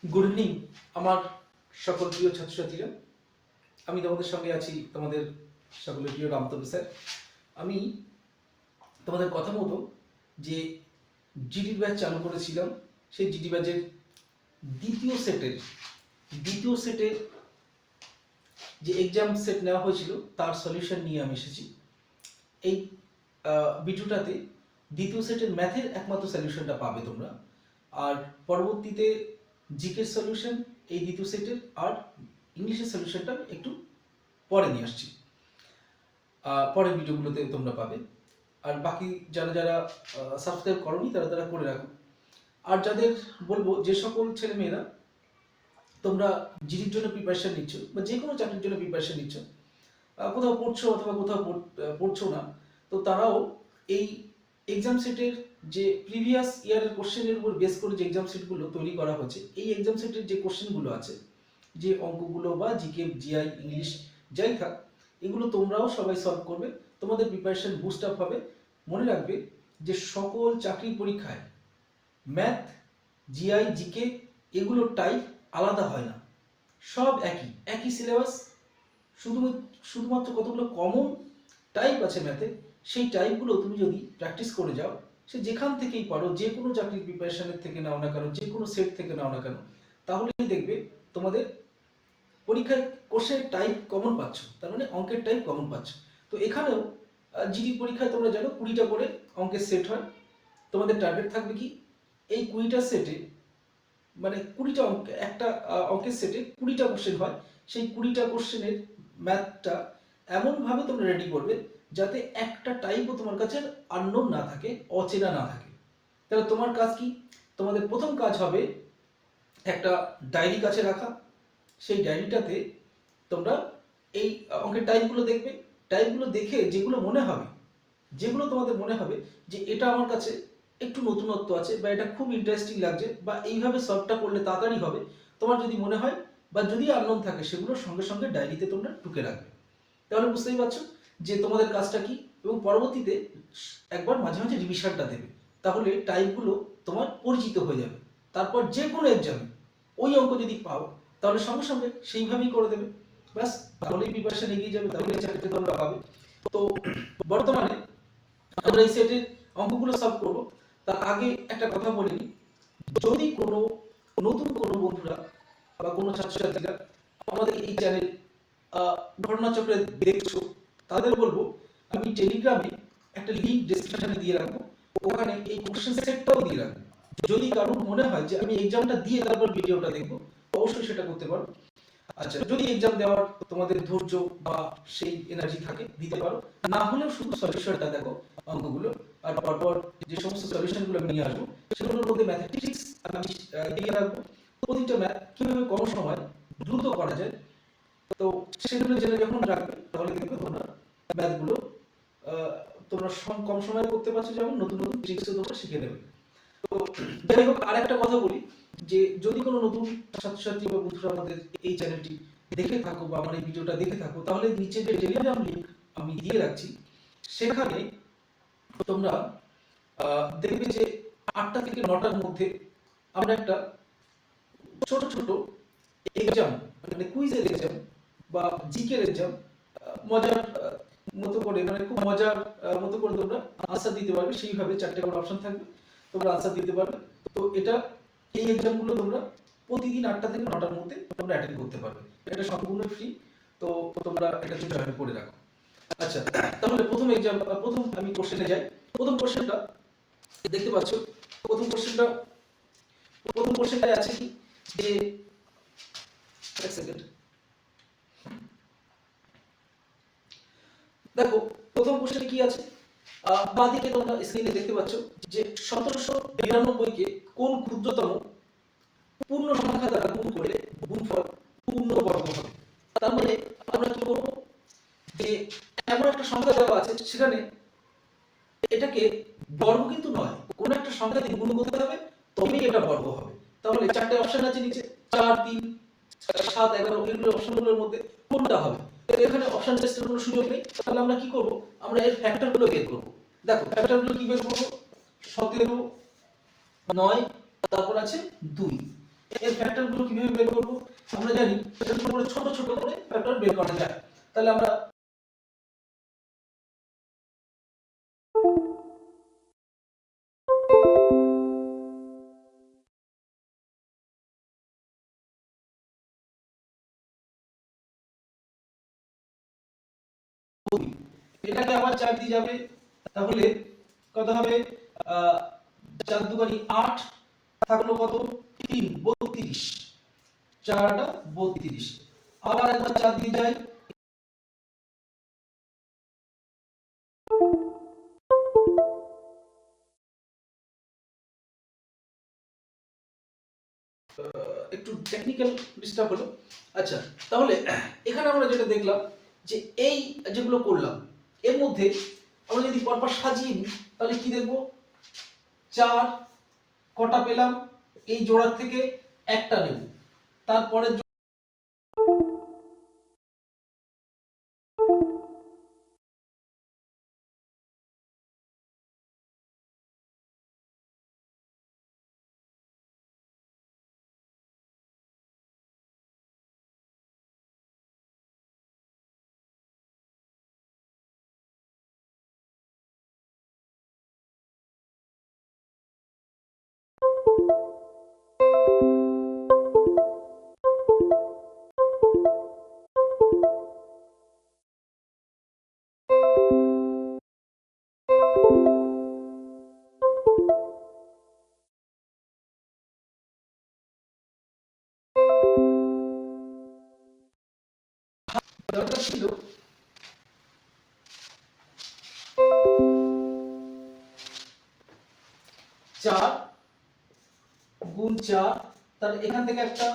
Good evening আমার সকল প্রিয় ছাত্রছাত্রীরা। আমি তোমাদের সঙ্গে আছি, তোমাদের সকলের প্রিয় রামতনু স্যার। আমি তোমাদের কথা মতো যে জিডি ব্যাচ চালু করেছিলাম, সেই জিডি ব্যাচের দ্বিতীয় সেটের যে এক্সাম সেট নেওয়া হয়েছিল তার সলিউশন নিয়ে আমি এসেছি। এই ভিডিওটাতে দ্বিতীয় সেটের ম্যাথের একমাত্র সলিউশনটা পাবে তোমরা, আর পরবর্তীতে জিকের সলিউশন এই দ্বিতীয় সেটের, আর ইংলিশের সলিউশনটা একটু পরে নিয়ে আসছি, পরের ভিডিওগুলোতে তোমরা পাবে। আর বাকি যারা যারা সাবস্ক্রাইব করোনি তারা তারা করে রাখো। আর যাদের বলবো, যে সকল ছেলেমেয়েরা তোমরা জিডির জন্য প্রিপারেশন নিচ্ছ বা যে কোনো চাকরির জন্য প্রিপারেশন নিচ্ছ, কোথাও পড়ছো অথবা কোথাও পড়ছো না, তো তারাও এই এক্সাম সেটের যে প্রিভিয়াস ইয়ারের কোশ্চেনের উপর বেস করে যে এক্সাম সেটগুলো তৈরি করা হয়েছে, এই এক্সাম সেটের যে কোশ্চেনগুলো আছে, যে অঙ্কগুলো বা জিকে জিআই ইংলিশ যাই থাক, এগুলো তোমরাও সবাই সলভ করবে, তোমাদের প্রিপারেশন বুস্ট আপ হবে। মনে রাখবে যে সকল চাকরির পরীক্ষায় ম্যাথ, জিআই, জিকে এগুলোর টাইপ আলাদা হয় না, সব একই সিলেবাস। শুধুমাত্র কতগুলো কমন টাইপ আছে ম্যাথে, সেই টাইপগুলো তুমি যদি প্র্যাকটিস করে যাও, সে যেখান থেকেই পারো, যে কোনো চাকরির প্রিপারেশনের থেকে নাও না কেন, যে কোনো সেট থেকে নাও না কেন, তাহলেই দেখবে তোমাদের পরীক্ষায় কোশ্চেন টাইপ কমন পাচ্ছ, তার মানে অঙ্কের টাইপ কমন পাচ্ছ। তো এখানেও জিডি পরীক্ষায় তোমরা জানো 20টা করে অঙ্কের সেট হয়। তোমাদের টার্গেট থাকবে কি, এই 20টা সেটে মানে 20টা অঙ্ক, একটা অঙ্কের সেটে 20টা কোশ্চেন হয়, সেই 20টা কোশ্চেনের ম্যাথটা এমনভাবে তোমরা রেডি করবে যাতে একটা টাইপও তোমার কাছে আননোন না থাকে, অচেনা না থাকে। তাহলে তোমার কাজ কি, তোমাদের প্রথম কাজ হবে একটা ডায়েরি কাছে রাখা। সেই ডায়েরিটাতে তোমরা এই অঙ্কের টাইপগুলো দেখবে, টাইপগুলো দেখে যেগুলো তোমাদের মনে হবে যে এটা আমার কাছে একটু নতুনত্ব আছে, বা এটা খুব ইন্টারেস্টিং লাগছে, বা এইভাবে সলভটা করলে তাড়াতাড়ি হবে, তোমার যদি মনে হয় বা যদি আননোন থাকে, সেগুলো সঙ্গে সঙ্গে ডায়েরিতে তোমরা টুকে রাখবে। তাহলে বুঝতেই পারছো যে তোমাদের কাজটা কি, এবং পরবর্তীতে একবার মাঝে মাঝে রিভিশনটা দেবে, তাহলে টাইপগুলো তোমার পরিচিত হয়ে যাবে। তারপর যে কোনো এক্সামে ওই অঙ্ক যদি পাও, তাহলে সঙ্গে সঙ্গে সেইভাবেই করে দেবে, ব্যাস, তাহলেই প্রিপারেশন এগিয়ে যাবে, তাহলে চাকরিতে তোমরা পাবে। তো বর্তমানে আমরা এই সেটের অঙ্কগুলো সলভ করবো। তার আগে একটা কথা বলে নিই, যদি কোনো নতুন কোনো বন্ধুরা বা কোনো ছাত্রছাত্রীরা আমাদের এই চ্যানেল ঘটনাচক্রে দেখছো, তাদের বলবো আমি টেলিগ্রামে একটা লিঙ্ক ডেসক্রিপশনে দিয়ে রাখবো, ওখানে এই কোশ্চেন সেটটাও দিয়ে রাখবো। যদি কারোর মনে হয় যে আমি এক্সামটা দিয়ে তারপর ভিডিওটা দেখবো, অবশ্যই সেটা করতে পারো। আচ্ছা, যদি এক্সাম দেওয়ার তোমাদের ধৈর্য বা সেই এনার্জি থাকে, দিতে পারো, না হলেও শুধু সলিউশনটা দেখো অঙ্কগুলো, আর পরপর যে সমস্ত সলিউশনগুলো আমি নিয়ে আসবো, সেগুলোর মধ্যে ম্যাথমেটিক্স আমি দিয়ে রাখবো। প্রতিটা ম্যাথ কিভাবে কম সময় দ্রুত করা যায়, তো সেগুলো জেনে যখন রাখবে, তাহলে দেখবে তোমরা ম্যাথগুলো তোমরা কম সময়ে করতে পারছো, যেমন নতুন নতুন ট্রিক্সও তোমরা শিখে নেবে। তো যাই হোক, আরেকটা কথা বলি, যে যদি কোনো নতুন ছাত্রছাত্রী বা বন্ধুরা আমাদের এই চ্যানেলটি দেখে থাকো বা আমার এই ভিডিওটা দেখে থাকো, তাহলে নিচে যে টেলিগ্রাম লিঙ্ক আমি দিয়ে রাখছি, সেখানে তোমরা দেখবে যে 8টা থেকে 9টার মধ্যে আমরা একটা ছোট ছোট এক্সাম, মানে কুইজের এক্সাম বা জিকের এক্সাম, মজার মতো করে, মানে খুব মজার মতো করে তোমরা আনসার দিতে পারবে। সেইভাবে 4টে করে অপশন থাকবে, তোমরা আনসার দিতে পারবে। তো এই এক্সামগুলো তোমরা প্রতিদিন 8টা থেকে 9টার মধ্যে তোমরা অ্যাটেন্ড করতে পারবে, এটা সম্পূর্ণ ফ্রি। তো তোমরা এটাতে জয়েন করে রাখো। আচ্ছা, তাহলে প্রথম আমি কোশ্চেনে যাই। প্রথম কোশ্চেনটা দেখতে পাচ্ছ, প্রথম কোশ্চেনটায় আছে কি, যে এক সেকেন্ড দেখো, প্রথম কোশ্চেনে কি আছে, বাঁদিকে তোমরা স্ক্রিনে দেখতে পাচ্ছ যে 1792 কে কোন ক্ষুদ্রতম পূর্ণ সংখ্যা দ্বারা গুণ করলে গুণফল পূর্ণবর্গ হবে। তার মানে আমরা কি করব, যে এমন একটা সংখ্যা দেওয়া আছে, সেখানে এটাকে বর্গ কিন্তু নয়, কোন একটা সংখ্যা দিয়ে গুণ করতে হবে, তবেই এটা বর্গ হবে। তাহলে 4টে অপশন আছে নিচে, 4, 3, 7, 11, এগুলো অপশনগুলোর মধ্যে কোনটা হবে? এখানে অপশন টেস্টের কোনো সুযোগ নেই। তাহলে আমরা কি করব, আমরা এর ফ্যাক্টরগুলো বের করব। দেখো ফ্যাক্টরগুলো কি বের করব, 17, 9, তারপর আছে 2। এর ফ্যাক্টরগুলো কিভাবে বের করব? আমরা জানি ছোট করে ছোট ছোট করে ফ্যাক্টর বের করা যায়। তাহলে আমরা এটাকে আবার 4 দিয়ে যাবে, তাহলে কত হবে? 4 দুগুণে 8, থাকলো কত? 3, 32। 4টা 32। আবার একবার 4 দিয়ে যাই, একটু টেকনিক্যাল ডিস্টার্ব হলো। আচ্ছা, তাহলে এখানে আমরা যেটা দেখলাম যে এই যেগুলো করলাম এর মধ্যে আমরা যদি পরপর সাজিয়ে নিই তাহলে কি দেখব? 4 কটা পেলাম? এই জোড়ার থেকে একটা নেব, তারপরে দরকার ছিল 4 গুণ 4, তাহলে এখান থেকে একটা,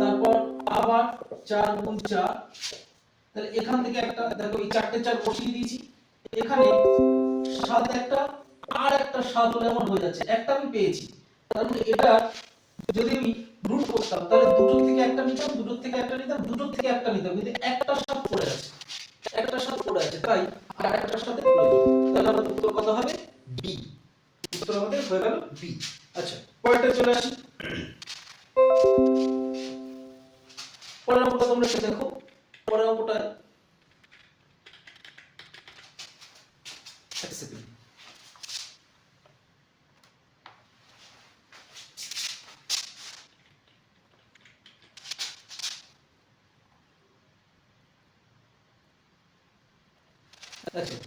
তারপর আবার 4 গুণ 4, তাহলে এখান থেকে একটা, দেখো এই 4টে 4 বসিয়ে দিয়েছি, এখানে 7 একটা আর একটা 7 হলে আমার হয়ে যাচ্ছে, একটা আমি পেয়েছি। তার মানে এটা যদি আমি রুট করতাম তাহলে দুটোর থেকে একটা নিতাম, দুটোর থেকে একটা নিতাম, দুটোর থেকে একটা নিতাম, কিন্তু একটা 7 পড়ে আছে, একটা 7 পড়ে আছে, তাই আর একটা 7 প্রয়োজন। তাহলে আমাদের উত্তর কত হবে? বি। উত্তর আমাদের হয়ে গেল বি। আচ্ছা, পরেরটা চলে আসি। পরের অঙ্কটা তোমরা একটু দেখো। পরের অঙ্কটা এক সেকেন্ড। আচ্ছা,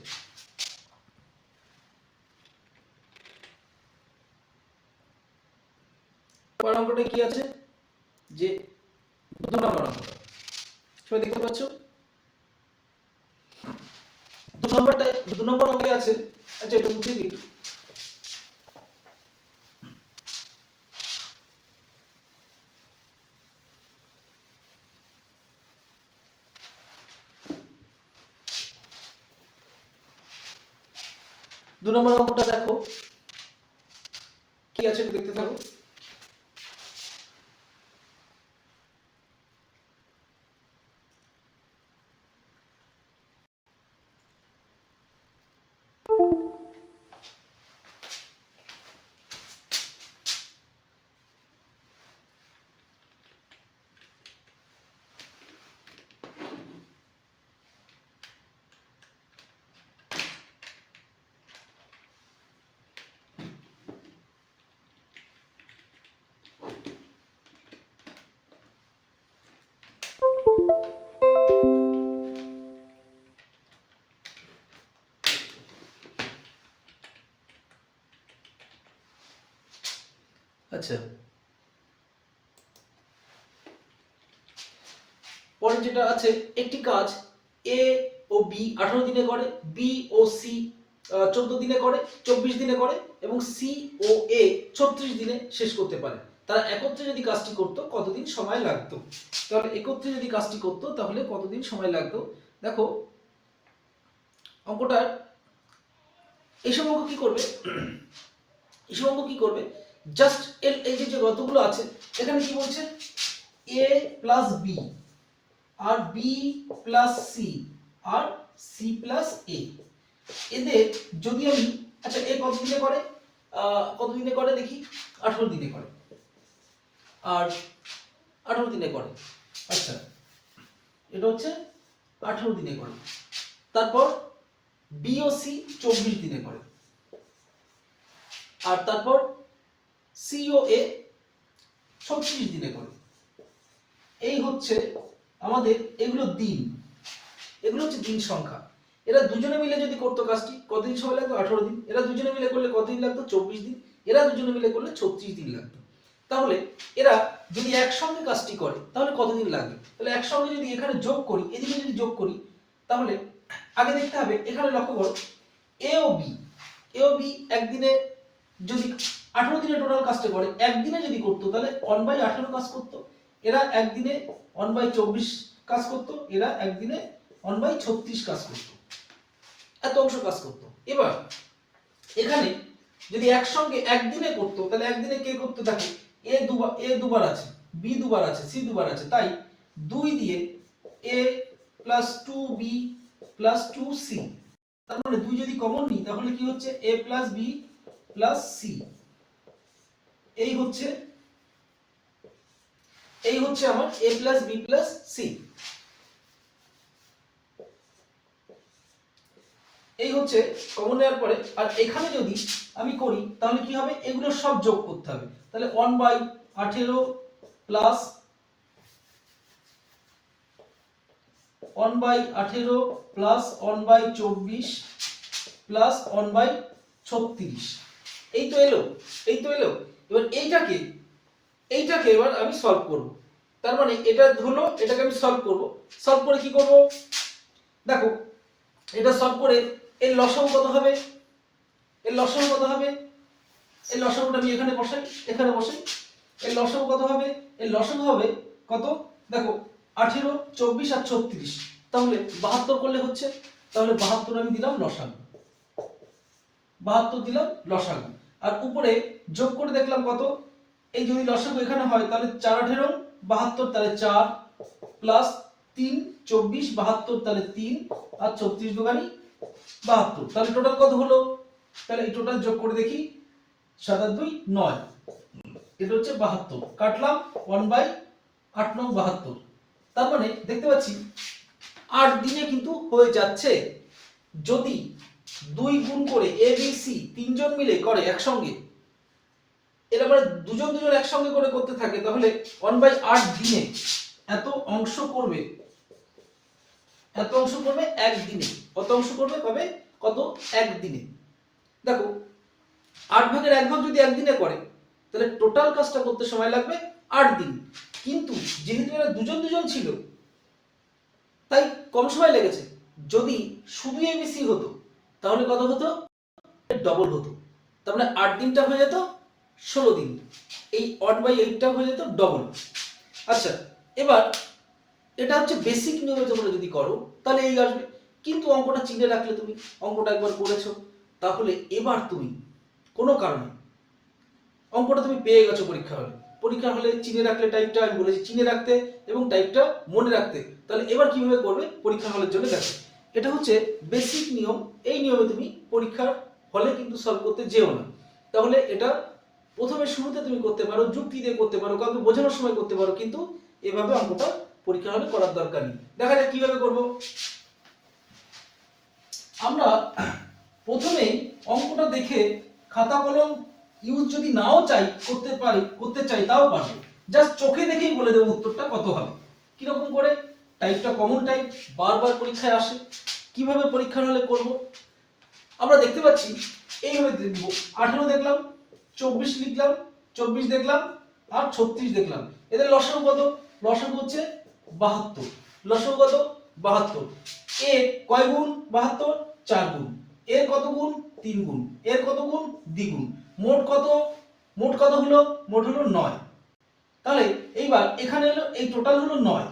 পরের অঙ্কটা কি আছে? যে 2 নম্বর অঙ্কটা সবাই দেখতে পাচ্ছ? 2 নম্বর অঙ্কে আছে, আচ্ছা এটা মুছে দিই। 2 নম্বর অঙ্কটা দেখো কি আছে, একটু দেখতে থাকো। আচ্ছা, পরে যেটা আছে, একটি কাজ এ ও বি 18 দিনে করে, বি ও সি 14 দিনে করে, 24 দিনে করে এবং সি ও এ 36 দিনে শেষ করতে পারে। তারা একত্রে যদি কাজটি করত কতদিন সময় লাগতো? তাহলে একত্রে যদি কাজটি করত তাহলে কতদিন সময় লাগতো? দেখো অঙ্কটার এইসব অঙ্ক কি করবে? এইসব অঙ্ক কি করবে? জাস্ট এই যে যতগুলো আছে এখানে কি বলছে? এ প্লাস বি আর বি প্লাস সি আর সি প্লাস এ, এদের যদি আমি, আচ্ছা এ কত দিনে করে? কত দিনে করে দেখি? 18 দিনে করে। আর 18 দিনে করে। আচ্ছা, এটা হচ্ছে 18 দিনে করে। তারপর বি ও সি 24 দিনে করে। আর তারপর সি ও এ 36 দিনে করে। এই হচ্ছে আমাদের এগুলো দিন, এগুলো হচ্ছে দিন সংখ্যা। এরা দুজনে মিলে যদি করতো কাজটি, কতদিন সময় লাগতো? 18 দিন। এরা দুজনে মিলে করলে কতদিন লাগতো? 24 দিন। এরা দুজনে মিলে করলে 36 দিন লাগতো। তাহলে এরা যদি একসঙ্গে কাজটি করে তাহলে কতদিন লাগবে? তাহলে একসঙ্গে যদি এখানে যোগ করি, এদিকে যদি যোগ করি, তাহলে আগে দেখতে হবে, এখানে লক্ষ্য করো এ ও বি একদিনে যদি 18 দিনে টোটাল কাজটা করে, একদিনে যদি করতো তাহলে 1/18 কাজ করতো। এরা একদিনে 1/24 কাজ করতো, এরা একদিনে 1/36 কাজ করতো, এত অংশ কাজ করতো। এবার এখানে যদি একসঙ্গে একদিনে করতো তাহলে একদিনে কে করতে থাকে? এ দুবার আছে, বি দুবার আছে, সি দুবার আছে, তাই 2 দিয়ে এ প্লাস 2b প্লাস 2c, তার মানে 2 যদি কমন নিই তাহলে কি হচ্ছে? a plus b plus c। এই হচ্ছে আমার a plus b plus c। এই হচ্ছে কমন নেওয়ার পরে। আর এখানে যদি আমি করি তাহলে কি হবে? এগুলো সব যোগ করতে হবে। তাহলে 1/18 প্লাস 1/18 প্লাস 1/24 প্লাস 1/36। এই তো এলো। এবার এইটাকে এবার আমি সলভ করব। তার মানে এটা হলো, এটাকে আমি সলভ করব। সলভ করে কি করব? দেখো, এটা সলভ করে এর লসাগু কত হবে? এর লসাগুটা আমি এখানে বসাই। এর লসাগু কত হবে? এর লসাগু হবে কত? দেখো, 18, 24 আর 36, তাহলে 72 করলে হচ্ছে। তাহলে 72 আমি দিলাম লসাগু, 72 দিলাম লসাগু। আর উপরে যোগ করে দেখলাম কত? এই যদি লসাগু এখানে হয় তাহলে 4 18 72, তাহলে 4 প্লাস 3 24 72, তাহলে 3 আর 36 দুগানি 72, তাহলে টোটাল কত হলো? তাহলে এই টোটাল যোগ করে দেখি, 7 আর 2 9, এটা হচ্ছে 72। কাটলাম 1/8 9 72। তার মানে দেখতে পাচ্ছি 8 দিনে কিন্তু হয়ে যাচ্ছে। যদি 2 গুণ করে এ বি সি তিনজন মিলে করে একসঙ্গে, এর আবার দুজন একসঙ্গে করে করতে থাকে, তাহলে 1/8 দিনে এত অংশ করবে একদিনে। কত অংশ করবে? পাবে কত? একদিনে। দেখো, 8 ভাগের 1 ভাগ যদি একদিনে করে তাহলে টোটাল কাজটা করতে সময় লাগবে 8 দিন। কিন্তু যেহেতু এরা দুজন ছিল তাই কম সময় লেগেছে। যদি শুধু এবিসি হতো তাহলে কত হতো? ডবল হতো। তার মানে 8 দিনটা হয়ে যেত 16 দিন। এই 8/8টা হয়ে যেত ডবল। আচ্ছা, এবার এটা হচ্ছে বেসিক নিয়মে তোমরা যদি করো তাহলে এই আসবে। কিন্তু অঙ্কটা চিনে রাখলে, তুমি অঙ্কটা একবার করেছো, তাহলে এবার তুমি কোনো কারণে অঙ্কটা তুমি পেয়ে গেছো পরীক্ষা হলে চিনে রাখলে টাইপটা, আমি বলেছি চিনে রাখতে এবং টাইপটা মনে রাখতে। তাহলে এবার কিভাবে করবে পরীক্ষা হলের জন্য দেখো, এটা হচ্ছে বেসিক নিয়ম। এই নিয়মে তুমি পরীক্ষার হলে কিন্তু সলভ করতে যেও না। তাহলে এটা প্রথমে শুরুতে তুমি করতে পারো, যুক্তি দিয়ে করতে পারো, কাউকে বোঝানোর সময় করতে পারো, কিন্তু এভাবে অঙ্কটা পরীক্ষা হলে করার দরকার নেই। দেখা যাক কিভাবে করব। আমরা প্রথমেই অঙ্কটা দেখে খাতা কলম ইউজ যদি নাও চাই করতে চাই তাও পারবো। জাস্ট চোখে দেখেই বলে দেবো উত্তরটা কত হবে। কিরকম করে? টাইপটা কমন টাইপ, বারবার পরীক্ষায় আসে। কিভাবে পরীক্ষার হলে করব? আমরা দেখতে পাচ্ছি এইভাবে দেখব। 18 দেখলাম, 24 লিখলাম, 24 দেখলাম আর 36 দেখলাম। এদের লসাগু কত? লসাগু হচ্ছে 72। লসাগু কত? 72। এ কয় গুণ 72? 4 গুণ। এর কত গুণ? 3 গুণ। এর কত গুণ? দ্বিগুণ। মোট কত হলো? মোট হলো 9। তাহলে এইবার এখানে হলো, এই টোটাল হলো 9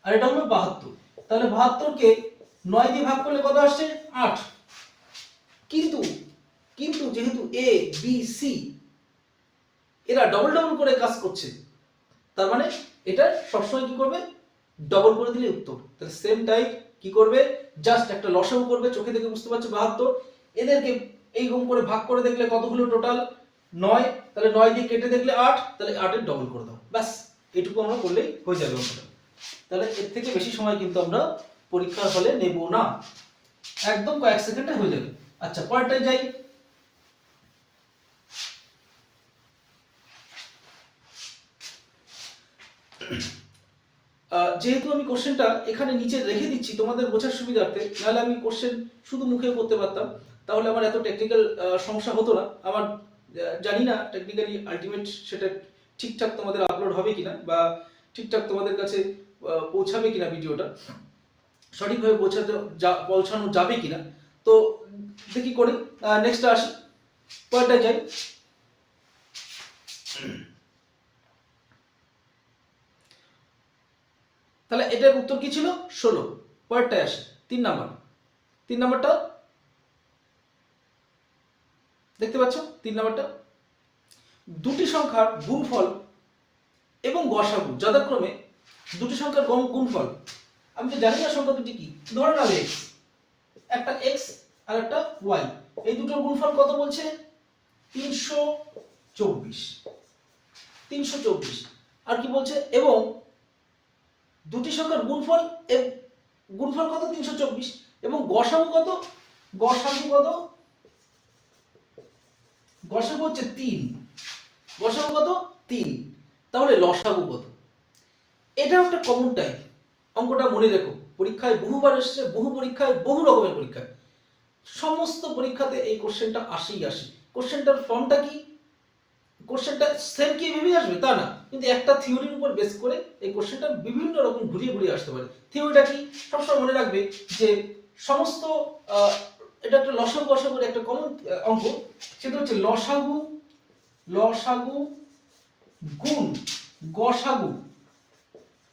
আর এটা হলো 72। তাহলে 72 কে 9 দিয়ে ভাগ করলে কত আসছে? 8। কিন্তু যেহেতু এ বি সি এরা ডবল করে কাজ করছে, তার মানে এটা সবসময় কি করবে? ডবল করে দিলে উত্তর। তাহলে সেম টাইপ কি করবে? জাস্ট একটা লসাগু করবে, চোখে দেখে বুঝতে পারছো 72। এদেরকে এইরকম করে ভাগ করে দেখলে কত হলো টোটাল? 9, তাহলে 9 দিয়ে কেটে দেখলে 8, তাহলে 8 এর ডবল করে দাও, ব্যাস এটুকু আমরা করলেই হয়ে যাবে অঙ্কটা। তাহলে এর থেকে বেশি সময় কিন্তু আমরা পরীক্ষার হলে নেব না, একদম কয়েক সেকেন্ডে হয়ে যাবে। আচ্ছা পরেরটায় যাই। যেহেতু আমি কোশ্চেনটা এখানে নিচে রেখে দিচ্ছি তোমাদের বোঝার সুবিধার্থে, নাহলে আমি কোশ্চেন শুধু মুখে করতে পারতাম, তাহলে আমার এত টেকনিক্যাল সমস্যা হতো না। আমার জানি না টেকনিক্যালি আলটিমেট সেটা ঠিকঠাক তোমাদের আপলোড হবে কিনা, বা ঠিকঠাক তোমাদের কাছে পৌঁছাবে কিনা, ভিডিওটা সঠিকভাবে পৌঁছানো যাবে কিনা। তো দেখি করি, নেক্সট আসি, পরেরটা যাই। তাহলে এটার উত্তর কি ছিল? 16। পরেরটায় আসে 3 নাম্বার। 3 নাম্বারটা দেখতে পাচ্ছ? 3 নাম্বারটা, দুটি সংখ্যার গুণফল এবং গসাগু যথাক্রমে দুটি সংখ্যার গুণফল, আমি তো জানি না সংখ্যা দুটি কি, ধরে নাও x, একটা x আর একটা y, এই দুটোর গুণফল কত বলছে? 324। 324 আর কি বলছে? এবং দুটি সংখ্যার গুণফল কত? 324, এবং গসাগু কত? গসাগু কত? গসাগু হচ্ছে 3। গসাগু কত? 3। তাহলে লসাগু কত? এটা একটা কমন টাইপ, অঙ্কটা মনে রেখো, পরীক্ষায় বহুবার এসেছে, বহু পরীক্ষায়, বহু রকমের পরীক্ষায়, সমস্ত পরীক্ষাতে এই কোশ্চেনটা আসেই আসে। কোশ্চেনটার ফর্মটা কি? কোশ্চেনটা সেম কি ভেবে আসবে তা না, কিন্তু একটা থিওরির উপর বেস করে এই কোশ্চেনটা বিভিন্ন রকম ঘুরিয়ে ঘুরিয়ে আসতে পারে। থিওরিটা কি? সবসময় মনে রাখবে যে সমস্ত এটা একটা লসাগু গসাগুর একটা কমন অঙ্ক, সেটা হচ্ছে লসাগু গুণ গসাগু,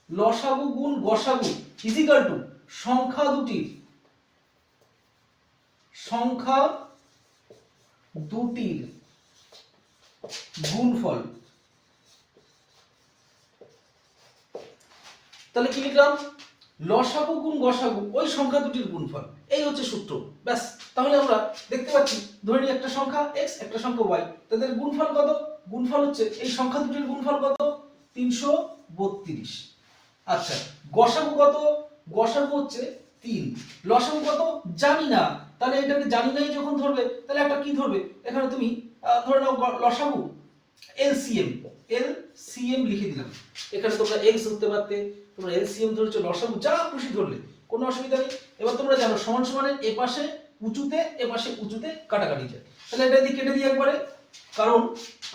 লসাগু গুণ গসাগু ইজিক্যাল টু সংখ্যা দুটির গুণফল। তাহলে কি লিখলাম? লসাগু গুণ গসাগু ওই সংখ্যা দুটির গুণফল, এই হচ্ছে সূত্র, ব্যাস। তাহলে আমরা দেখতে পাচ্ছি, ধরে নিই একটা সংখ্যা x, একটা সংখ্যা y, তাদের গুণফল কত? গুণফল হচ্ছে এই সংখ্যা দুটির গুণফল কত? 332। আচ্ছা গসাগু কত? গসাগু হচ্ছে 3। লসাগু কত? জানি না। তাহলে এটাকে জানি নাই যখন ধরবে, তাহলে একটা কি ধরবে? এখানে তুমি ধরে নাও লসাগু এলসিএম লিখে দিলাম। এখানে তোমরা এক্স ধরতে পারতে, তোমরা এলসিএম ধরেছো, লসাগু যা খুশি ধরলে কোনো অসুবিধা নেই। এবার তোমরা জানো সমান সমানের এ পাশে উঁচুতে, এ পাশে উঁচুতে কাটাকাটি যায়, তাহলে এটা দিয়ে কেটে দিই একবারে, কারণ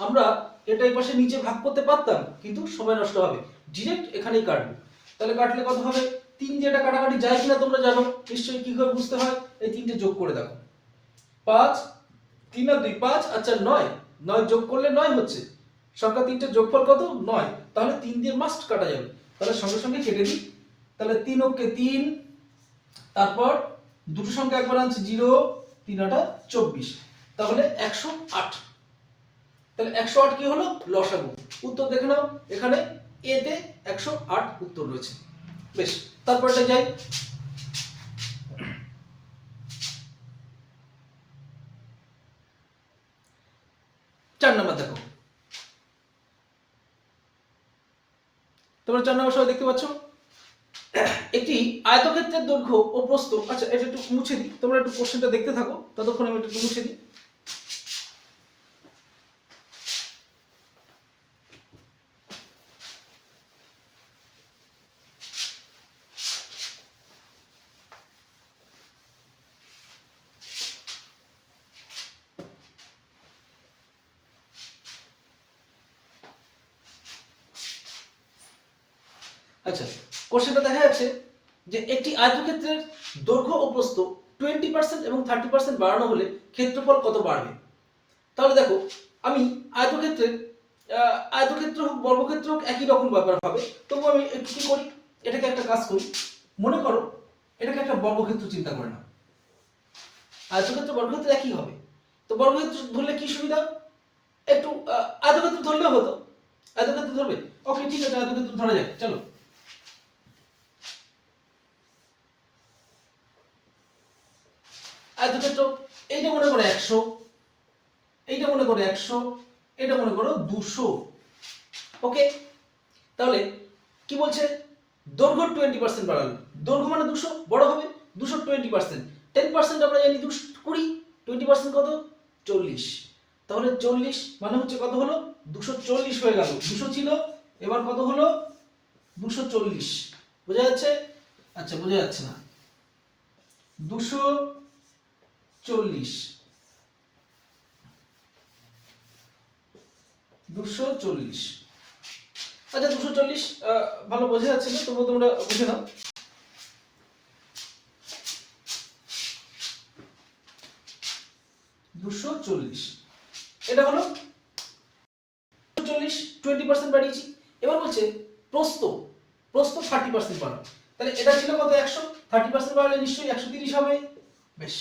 আমরা এটা এই পাশে নিচে ভাগ করতে পারতাম, কিন্তু সময় নষ্ট হবে, ডিরেক্ট এখানেই কাটবো। তাহলে কাটলে কত হবে? 3 দিয়ে এটা কাটাকাটি যায় কিনা তোমরা জানো নিশ্চয়ই, কি করে বুঝতে হয়? এই 3টে যোগ করে দেখো, 5 3 আর 2 5, আচ্ছা 9, 9 যোগ করলে 9 হচ্ছে, সংখ্যা 3টের যোগফল কত? 9। তাহলে 3 দিয়ে মাস্ট কাটা যাবে, তাহলে সঙ্গে সঙ্গে কেটে দিই। তাহলে 3 ওকে 3, তারপর দুটো সংখ্যা একবার আনছি 0, 3 8 24, তাহলে 108। তাহলে 108 কি হলো? লসাগু। উত্তর দেখে নাও, এখানে এ তে 108 উত্তর রয়েছে। বেশ, তারপরটা যাই। চার নাম্বার দেখো, তোমরা 4 নাম্বার সবাই দেখতে পাচ্ছ, একটি আয়তক্ষেত্রের দৈর্ঘ্য ও প্রস্থ। আচ্ছা এটা একটু মুছে দিই, তোমরা একটু কোশ্চেনটা দেখতে থাকো, ততক্ষণ আমি একটু মুছে দিই। আচ্ছা কোশ্চেনটা দেখা যাচ্ছে যে একটি আয়তক্ষেত্রের দৈর্ঘ্য ও প্রস্থ 20% এবং 30% বাড়ানো হলে ক্ষেত্রফল কত বাড়বে? তাহলে দেখো, আমি আয়তক্ষেত্র হোক বর্গক্ষেত্র হোক একই রকম ব্যাপার হবে, তবু আমি একটু কি করি, এটাকে একটা কাজ করি, মনে করো এটাকে একটা বর্গক্ষেত্র চিন্তা করে নাও। আয়তক্ষেত্র বর্গক্ষেত্র একই হবে, তো বর্গক্ষেত্র ধরলে কি সুবিধা? একটু আয়তক্ষেত্র ধরলেও হতো, আয়তক্ষেত্র ধরবে, ওকে ঠিক আছে আয়তক্ষেত্র ধরা যাক, চলো। আয়তক্ষেত্র এইটা মনে করে 100, এইটা মনে করে 100, এটা মনে করো 200। ওকে, তাহলে কি বলছে, দৈর্ঘ্য 20% বাড়ালো, দৈর্ঘ্য মানে 200 বড় হবে, 200 20%, 10% আমরা জানি 20, 20% কত 40, তাহলে 40 মানে হচ্ছে কত হলো 240 হয়ে গেল, 200 ছিল এবার কত হলো 240, বোঝা যাচ্ছে? আচ্ছা বোঝা যাচ্ছে না, 240, 240, আচ্ছা 240 ভালো বোঝা যাচ্ছে না, তবুও তোমরা বুঝে নাও। 240 এটা হলো 240, 20% বাড়িয়েছি। এবার বলছে প্রস্থ, প্রস্থ 30% বাড়াও, তাহলে এটা ছিল কত 100, 30% বাড়ালে নিশ্চয়ই 130 হবে। বেশ,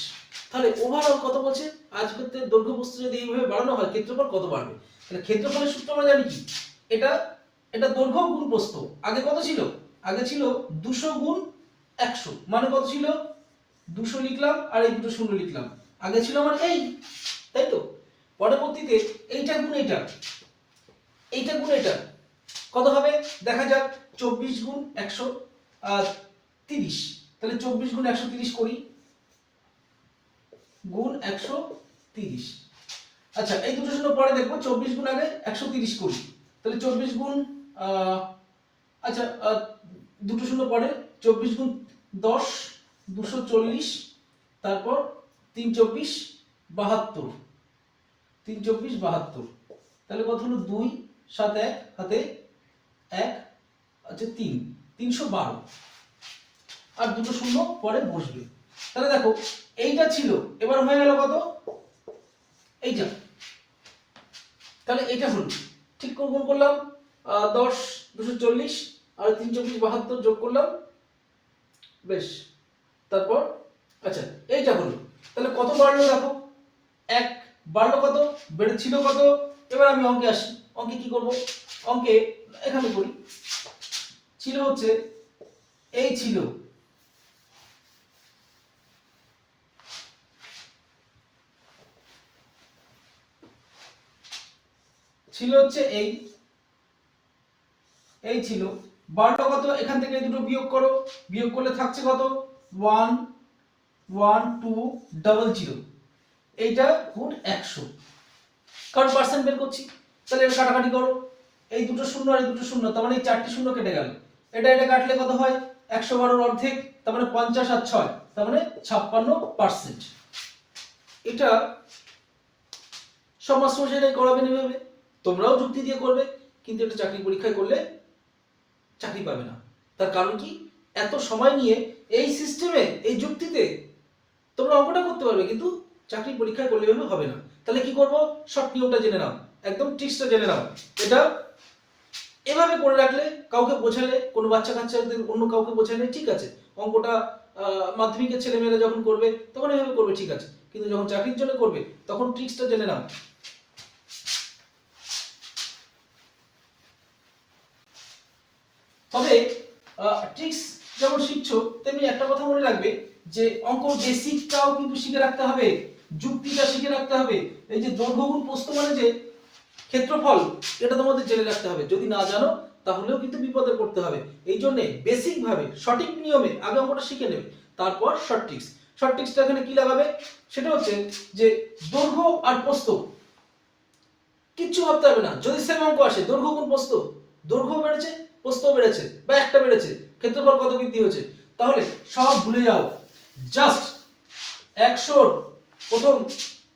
তাহলে ওভারঅল কত বলছে, আজকের দৈর্ঘ্য প্রস্থ যদি এইভাবে বাড়ানো হয় ক্ষেত্রফল কত বাড়বে? তাহলে ক্ষেত্রফলের সূত্র আমরা জানি কি, এটা এটা দৈর্ঘ্য গুণ প্রস্থ, আগে কত ছিল, আগে ছিল 200 গুণ 100, মানে কত ছিল 200 লিখলাম আর এই দুটো শূন্য লিখলাম, আগে ছিল আমার এই, তাই তো? পরবর্তীতে এইটা গুণ এইটা, এইটা গুণ এটা কত হবে দেখা যাক, 24 গুণ 130, তাহলে 24 গুণ 130 করি, গুণ 130। আচ্ছা এই দুটো শূন্য পরে দেখবো, 24 গুণ আগে 130 করি, তাহলে 24 গুণ আচ্ছা দুটো শূন্য পরে, 24 গুণ 10 240, তারপর 3 24 72, 3 24 72, তাহলে কত হলো 2 7 1 হাতে 1, আচ্ছা 3 312, আর দুটো শূন্য পরে বসবে। তাহলে দেখো এইটা ছিল, এবার হয়ে গেল কত এইটা, তাহলে এটা হলো ঠিক কোন করলাম 10 240 আর 3 24 72 যোগ করলাম, বেশ, তারপর আচ্ছা এইটা হলো, তাহলে কত বাড়লো দেখো 1 বাড়লো, কত বেড়েছিল কত। এবার আমি অঙ্কে আসি, অঙ্কে কি করব, অঙ্কে এখানে করি, ছিল হচ্ছে এই ছিল ছিল হচ্ছে এই ছিল, বারোটা কত, এখান থেকে দুটো বিয়োগ করো, বিয়োগ করলে থাকছে কত 1 1 2 00, এইটা গুণ 100, কারণ পার্সেন্ট বের করছি, তাহলে এটা কাটাকাটি করো, এই দুটো শূন্য আর এই দুটো শূন্য, তার মানে এই চারটি শূন্য কেটে গেল, এটা কাটলে কত হয় 112 অর্ধেক, তার মানে 50 আর 6, তার মানে 56%। এটা সব মাস্টারমশাইরাই করাবেন এভাবে, তোমরাও যুক্তি দিয়ে করবে, কিন্তু এটা চাকরি পরীক্ষায় করলে চাকরি পাবে না। তার কারণ কি, এত সময় নিয়ে এই সিস্টেমে এই যুক্তিতে তোমরা অঙ্কটা করতে পারবে, কিন্তু চাকরি পরীক্ষায় করলে এভাবে হবে না। তাহলে কি করব, শর্ট নিয়মটা জেনে নাও, একদম ট্রিক্সটা জেনে নাও। এটা এভাবে করে রাখলে, কাউকে বোঝালে, কোনো বাচ্চা কাচ্চাদের অন্য কাউকে বোঝালে ঠিক আছে, অঙ্কটা মাধ্যমিকের ছেলেমেয়েরা যখন করবে তখন এভাবে করবে ঠিক আছে, কিন্তু যখন চাকরির জন্য করবে তখন ট্রিক্সটা জেনে নাও। তবে ট্রিক্স যেমন শিখছো তেমনি একটা কথা মনে রাখবে, যে অঙ্ক বেসিকটাও কিন্তু শিখে রাখতে হবে, যুক্তিটা শিখে রাখতে হবে। এই যে দৈর্ঘ্য গুণ প্রস্থ মানে যে ক্ষেত্রফল, এটা তোমাদের জেনে রাখতে হবে, যদি না জানো তাহলেও কিন্তু বিপদে পড়তে হবে। এই জন্য বেসিক ভাবে সঠিক নিয়মে আগে অঙ্কটা শিখে নেবে, তারপর শর্ট ট্রিক্স। শর্ট ট্রিক্সটা এখানে কি লাগাবে, সেটা হচ্ছে যে দৈর্ঘ্য আর প্রস্থ কিচ্ছু ভাবতে হবে না, যদি সেম অঙ্ক আসে দৈর্ঘ্য গুণ প্রস্থ, দৈর্ঘ্য বেড়েছে প্রস্থ বেড়েছে বা একটা বেড়েছে, ক্ষেত্রফল কত বৃদ্ধি হয়েছে, তাহলে সব ভুলে যাও, জাস্ট 100 প্রথম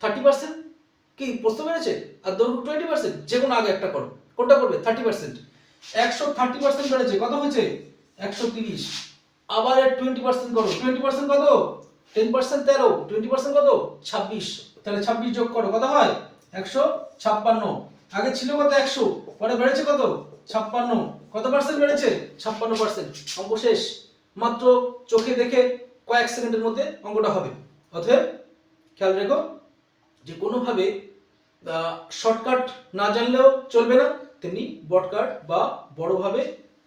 30% কি প্রস্থ বেড়েছে আর দৈর্ঘ্য 20%, যে কোনো আগে একটা করো, কোনটা করবে 30%, 100 30% বেড়েছে কত হয়েছে 130, আবার 20% করো, 20% কত 10% 13, 20% কত 26, তাহলে 26 যোগ করো কত হয় 156, আগে ছিল কত 100, পরে বেড়েছে কত 56, কত পার্সেন্ট বেড়েছে 56%। অঙ্ক শেষ, মাত্র চোখে দেখে কয়েক সেকেন্ডের মধ্যে অঙ্কটা হবে। অতএব খেয়াল রেখো যে কোনোভাবে শর্টকাট না জানলেও চলবে না, তেমনি বটকাট বা বড়ভাবে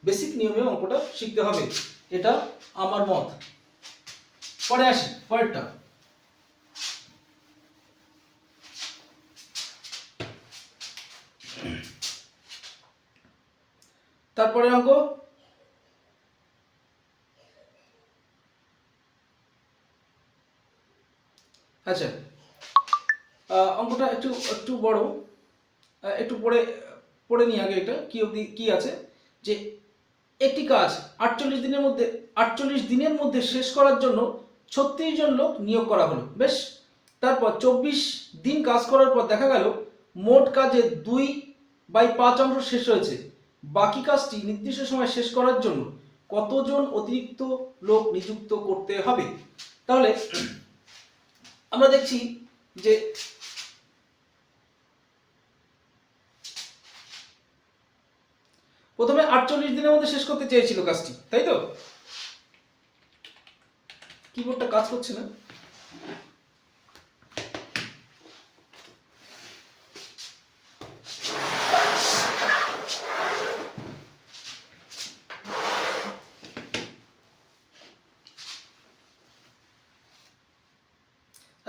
বেসিক নিয়মে অঙ্কটা শিখতে হবে, এটা আমার মত। পরে আসি পরেরটা, তারপরে অঙ্ক, আচ্ছা অঙ্কটা একটু একটু বড়, একটু পড়ে পড়ে নিই আগে। এটা কি অবধি কি আছে, যে একটি কাজ 48 দিনের মধ্যে শেষ করার জন্য 36 জন লোক নিয়োগ করা হলো। বেশ, তারপর 24 দিন কাজ করার পর দেখা গেল মোট কাজের 2/5 অংশ শেষ হয়েছে। বাকি কাজটি নির্দিষ্ট সময় শেষ করার জন্য কতজন অতিরিক্ত লোক নিযুক্ত করতে হবে? তাহলে আমরা দেখছি যে প্রথমে 48 দিনের মধ্যে শেষ করতে চেয়েছিল কাজটি, তাই তো? কিবোর্ডটা কাজ করছে না।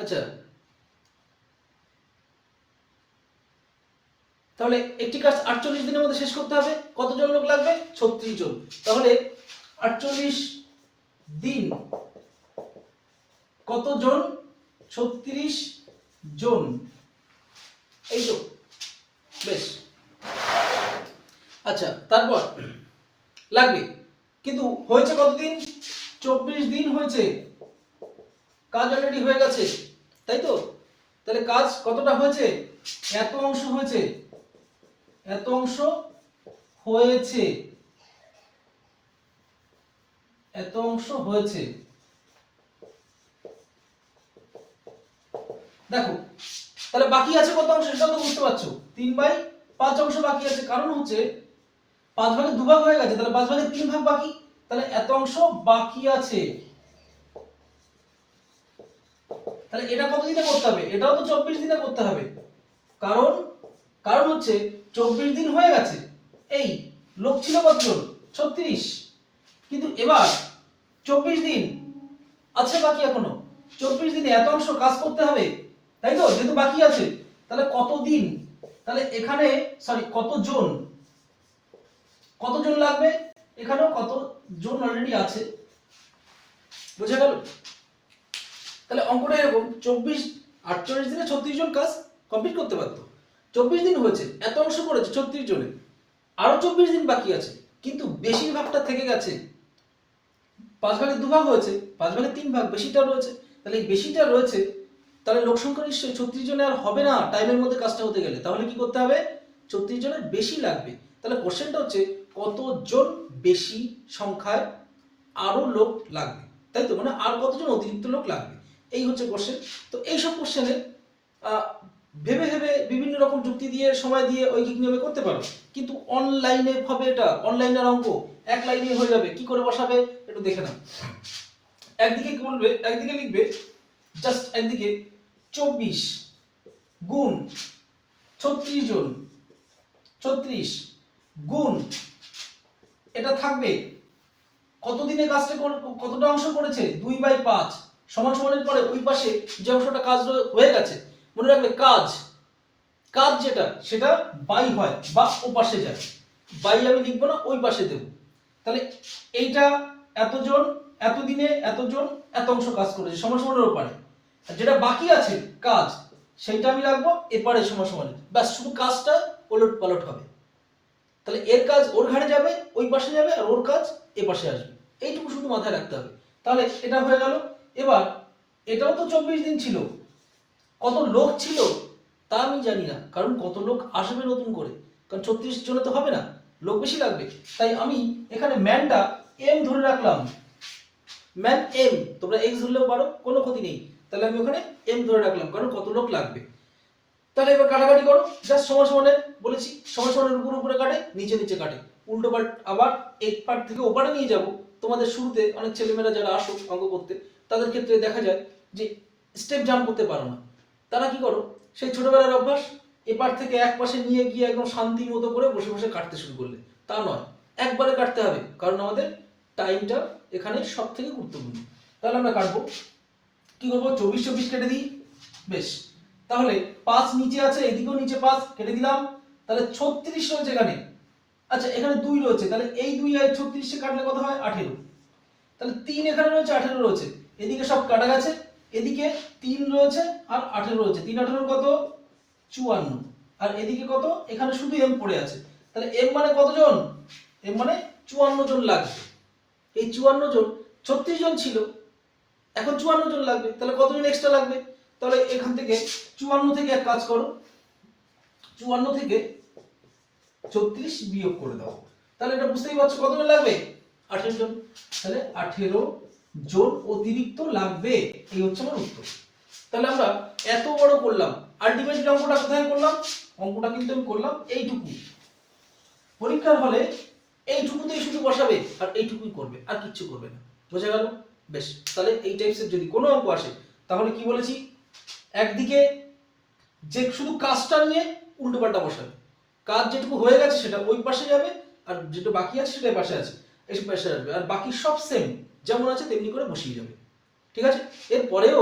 আচ্ছা, তাহলে একটি কাজ 48 দিনের মধ্যে শেষ করতে হবে, কতজন লোক লাগবে? 36 জন। তাহলে 48 দিন কতজন? 36 জন, এই তো। বেশ, আচ্ছা তারপর লাগবে, কিন্তু হয়েছে কতদিন? 24 দিন হয়েছে, কাজ অলরেডি হয়ে গেছে, তাই তো? তাহলে কাজ কতটা হয়েছে? এত অংশ হয়েছে, এত অংশ হয়েছে, এত অংশ হয়েছে। দেখো, তাহলে বাকি আছে কত অংশ সেটা তো বুঝতে পারছো, 3/5 অংশ বাকি আছে। কারণ হচ্ছে 5 ভাগে 2 ভাগ হয়ে গেছে, তাহলে 5 ভাগে 3 ভাগ বাকি, তাহলে এত অংশ বাকি আছে। তাহলে এটা কত দিনে করতে হবে? এটাও তো 24 দিনে করতে হবে। কারণ কারণ হচ্ছে 24 দিন হয়ে গেছে, এই লোক ছিল কতজন? 36, কিন্তু এবার 24 দিন আছে বাকি এখনো। 24 দিনে এত অংশ কাজ করতে হবে, তাই তো? যেহেতু বাকি আছে, তাহলে কত দিন, তাহলে এখানে সরি কতজন, কতজন লাগবে? এখানেও কতজন অলরেডি আছে, বুঝা গেল? তাহলে অঙ্কটা এরকম, 48 দিনে 36 জন কাজ কমপ্লিট করতে পারতো। 24 দিন হয়েছে, এত অংশ করেছে 36 জনে, আরো 24 দিন বাকি আছে, কিন্তু বেশিরভাগটা থেকে গেছে। 5 ভাগে 2 ভাগ হয়েছে, 5 ভাগে 3 ভাগ, বেশিটা রয়েছে। তাহলে এই বেশিটা রয়েছে, তাহলে লোক সংখ্যা নিশ্চয়ই 36 জনে আর হবে না টাইমের মধ্যে কাজটা হতে গেলে। তাহলে কি করতে হবে? 36 জনের বেশি লাগবে। তাহলে কোশ্চেনটা হচ্ছে কতজন বেশি সংখ্যায় আরো লোক লাগবে, তাই তো? মানে আর কতজন অতিরিক্ত লোক লাগবে, এই হচ্ছে কোশ্চেন। তো এইসব কোশ্চেনে ভেবে ভেবে বিভিন্ন রকম যুক্তি দিয়ে সময় দিয়ে ঐকিক নিয়মে করতে পারো, কিন্তু অনলাইনে ভাবে এটা অনলাইনের অঙ্ক এক লাইনে হয়ে যাবে। কি করে বসাবে একটু দেখে নাও। একদিকে কি বলবে, একদিকে লিখবে জাস্ট একদিকে 24 গুণ 36 জন, 36 গুণ এটা থাকবে কতদিনে কাজটা কতটা অংশ করেছে? 2/5 সমান সমানের পরে ওই পাশে যে অংশটা কাজ হয়ে গেছে, মনে রাখবে কাজ কাজ যেটা সেটা বাই হয় বা ও পাশে যায়, বাই আমি লিখবো না, ওই পাশে দেব। তাহলে এইটা এতজন, এতদিনে এতজন, এত অংশ কাজ করেছে সমান সমানের ওপারে, আর যেটা বাকি আছে কাজ সেইটা আমি রাখবো এপারে সমান সমানের, ব্যাস শুধু কাজটা ওলট পালট হবে। তাহলে এর কাজ ওর ঘাড়ে যাবে, ওই পাশে যাবে, আর ওর কাজ এ পাশে আসবে, এইটুকু শুধু মাথায় রাখতে হবে। তাহলে এটা হয়ে গেল। এবার এটাও তো 24 দিন ছিল, কত লোক ছিল তা আমি জানি না, কারণ কত লোক আসবে নতুন করে, কারণ 36 জনে তো হবে না, লোক বেশি লাগবে। তাই আমি এখানে ম্যানটা এম ধরে রাখলাম, ম্যান এম, তোমরা এক্স ধরলেও পারো, কোনো ক্ষতি নেই। তাহলে আমি ওখানে এম ধরে রাখলাম, কারণ কত লোক লাগবে। তাহলে এবার কাটাকাটি করো, জাস্ট সমান সমানের বলেছি, সমান সমানের উপরে উপরে কাটে, নিচে নিচে কাটে, উল্টো পাল্ট আবার এক পার্ট থেকে ওপারে নিয়ে যাব। তোমাদের শুরুতে অনেক ছেলেমেয়েরা যারা আসো অঙ্ক করতে, তাদের ক্ষেত্রে দেখা যায় যে স্টেপ জাম্প করতে পারো না। তারা কি করো, সেই ছোটবেলার অভ্যাস, এপার থেকে এক পাশে নিয়ে গিয়ে একদম শান্তি মতো করে বসে বসে কাটতে শুরু করলে। তা নয়, একবারে কাটতে হবে, কারণ আমাদের টাইমটা এখানে সব থেকে গুরুত্বপূর্ণ। তাহলে আমরা কাটবো, কি করবো, 24 24 কেটে দিই। বেশ, তাহলে 5 নিচে আছে, এদিকেও নিচে 5 কেটে দিলাম। তাহলে 36 রয়েছে এখানে। আচ্ছা এখানে 2 রয়েছে, তাহলে এই 2 আর 36 কাটলে কত হয় 18। তাহলে 3 এখানে রয়েছে, 18 রয়েছে, এদিকে সব কাটা গেছে, এদিকে 3 রয়েছে আর 18 রয়েছে, 3 18 কত 54, আর এদিকে কত এখানে শুধু m পড়ে আছে। তাহলে m মানে কতজন, m মানে 54 জন লাগবে। এই 54 জন 36 জন ছিল, এখন 54 জন লাগবে, তাহলে কতজন এক্সট্রা লাগবে? তাহলে এখান থেকে 54 থেকে এক কাজ করো, 54 থেকে 36 বিয়োগ করে দাও, তাহলে এটা বুঝতেই পারছো কতজন লাগবে 18 জন। তাহলে 18 জন অতিরিক্ত লাগবে, এই হচ্ছে আমার উত্তর। তাহলে আমরা এত বড় করলাম, আলটিমেটলি অঙ্কটা কোথায় করলাম, অঙ্কটা কিন্তু আমি করলাম এইটুকু। পরীক্ষার হলে এইটুকুতেই শুধু বসাবে আর এইটুকুই করবে, আর কিচ্ছু করবে না। বোঝা গেল? বেশ, তাহলে এই টাইপসের যদি কোনো অঙ্ক আসে তাহলে কি বলেছি, একদিকে যে শুধু কাজটা নিয়ে উল্টোপাল্টা বসাবে, কাজ যেটুকু হয়ে গেছে সেটা ওই পাশে যাবে, আর যেটা বাকি আছে সেটা পাশে আছে এই পাশে আসবে, আর বাকি সব সেম যেমন আছে তেমনি করে বসিয়ে যাবে। ঠিক আছে? এরপরেও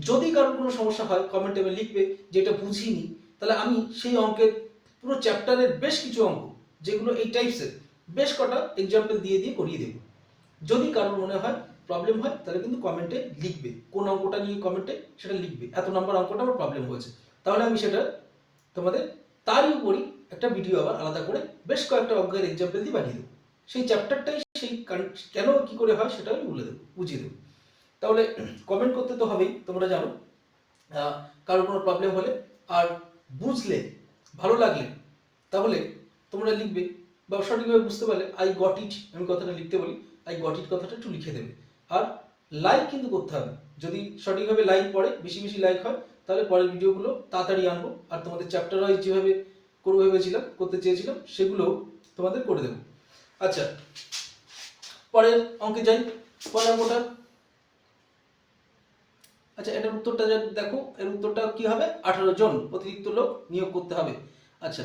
যদি কারোর কোনো সমস্যা হয় কমেন্টে লিখবে যেটা বুঝিনি, তাহলে আমি সেই অঙ্কের পুরো চ্যাপ্টারের বেশ কিছু অঙ্ক যেগুলো এই টাইপসের বেশ কটা এক্সাম্পল দিয়ে দিয়ে করিয়ে দেবো। যদি কারোর মনে হয় প্রবলেম হয় তাহলে কিন্তু কমেন্টে লিখবে, কোন অঙ্কটা নিয়ে কমেন্টে সেটা লিখবে, এত নম্বর অঙ্কটা আমার প্রবলেম হয়েছে, তাহলে আমি সেটা তোমাদের তারই উপরই একটা ভিডিও আবার আলাদা করে বেশ কয়েকটা অঙ্কের এক্সাম্পল দিয়ে বানিয়ে দেবো। সেই চ্যাপ্টারটাই সেই কেন কি করে হয় সেটা আমি বলে দেবো, বুঝিয়ে দেবো। তাহলে কমেন্ট করতে তো হবেই, তোমরা জানো, কারোর কোনো প্রবলেম হলে আর বুঝলে ভালো লাগলে তাহলে তোমরা লিখবে, বা সঠিকভাবে বুঝতে পারলে আই গট ইট আমি কথাটা লিখতে বলি, আই গট ইট কথাটা একটু লিখে দেবে। আর লাইক কিন্তু করতে হবে, যদি সঠিকভাবে লাইক পড়ে, বেশি বেশি লাইক হয়, তাহলে পরের ভিডিওগুলো তাড়াতাড়ি আনবো, আর তোমাদের চ্যাপ্টার ওয়াইজ যেভাবে করবো ভেবেছিলাম, করতে চেয়েছিলাম, সেগুলো তোমাদের করে দেবো। আচ্ছা পরের অঙ্কে যাই, পরের অঙ্কটা, আচ্ছা এটার উত্তরটা দেখো, এর উত্তরটা কি হবে, 18 জন অতিরিক্ত লোক নিয়োগ করতে হবে। আচ্ছা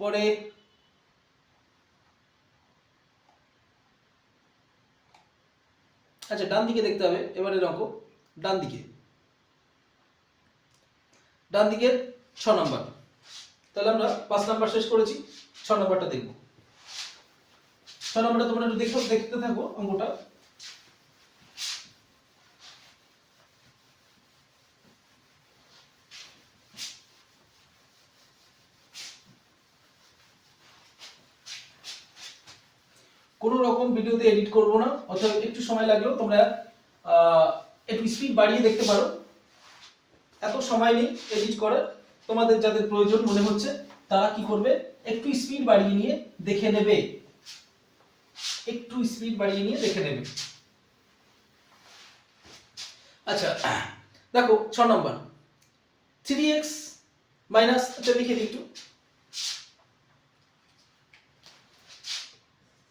পরে আচ্ছা ডান দিকে দেখতে হবে এবারের অঙ্ক, ডান দিকে, ডান দিকের 6 নম্বর। তাহলে আমরা 5 নাম্বার শেষ করেছি, 6 নাম্বারটা দেখব। 6 নাম্বারটা তোমরা একটু দেখতে থাকো অঙ্কটা। কোনো রকম ভিডিওতে এডিট করব না, অথবা একটু সময় লাগলেও তোমরা একটু স্পিড বাড়িয়ে দেখতে পারো, এত সময় নেই এডিট করার। তোমাদের যাদের প্রয়োজন মনে হচ্ছে তারা কি করবে, একটু স্পিড বাড়িয়ে নিয়ে দেখে নেবে, একটু স্পিড বাড়িয়ে নিয়ে দেখে নেবে। আচ্ছা দেখো 6 নম্বর, 3x মাইনাস, আচ্ছা লিখে দিই একটু,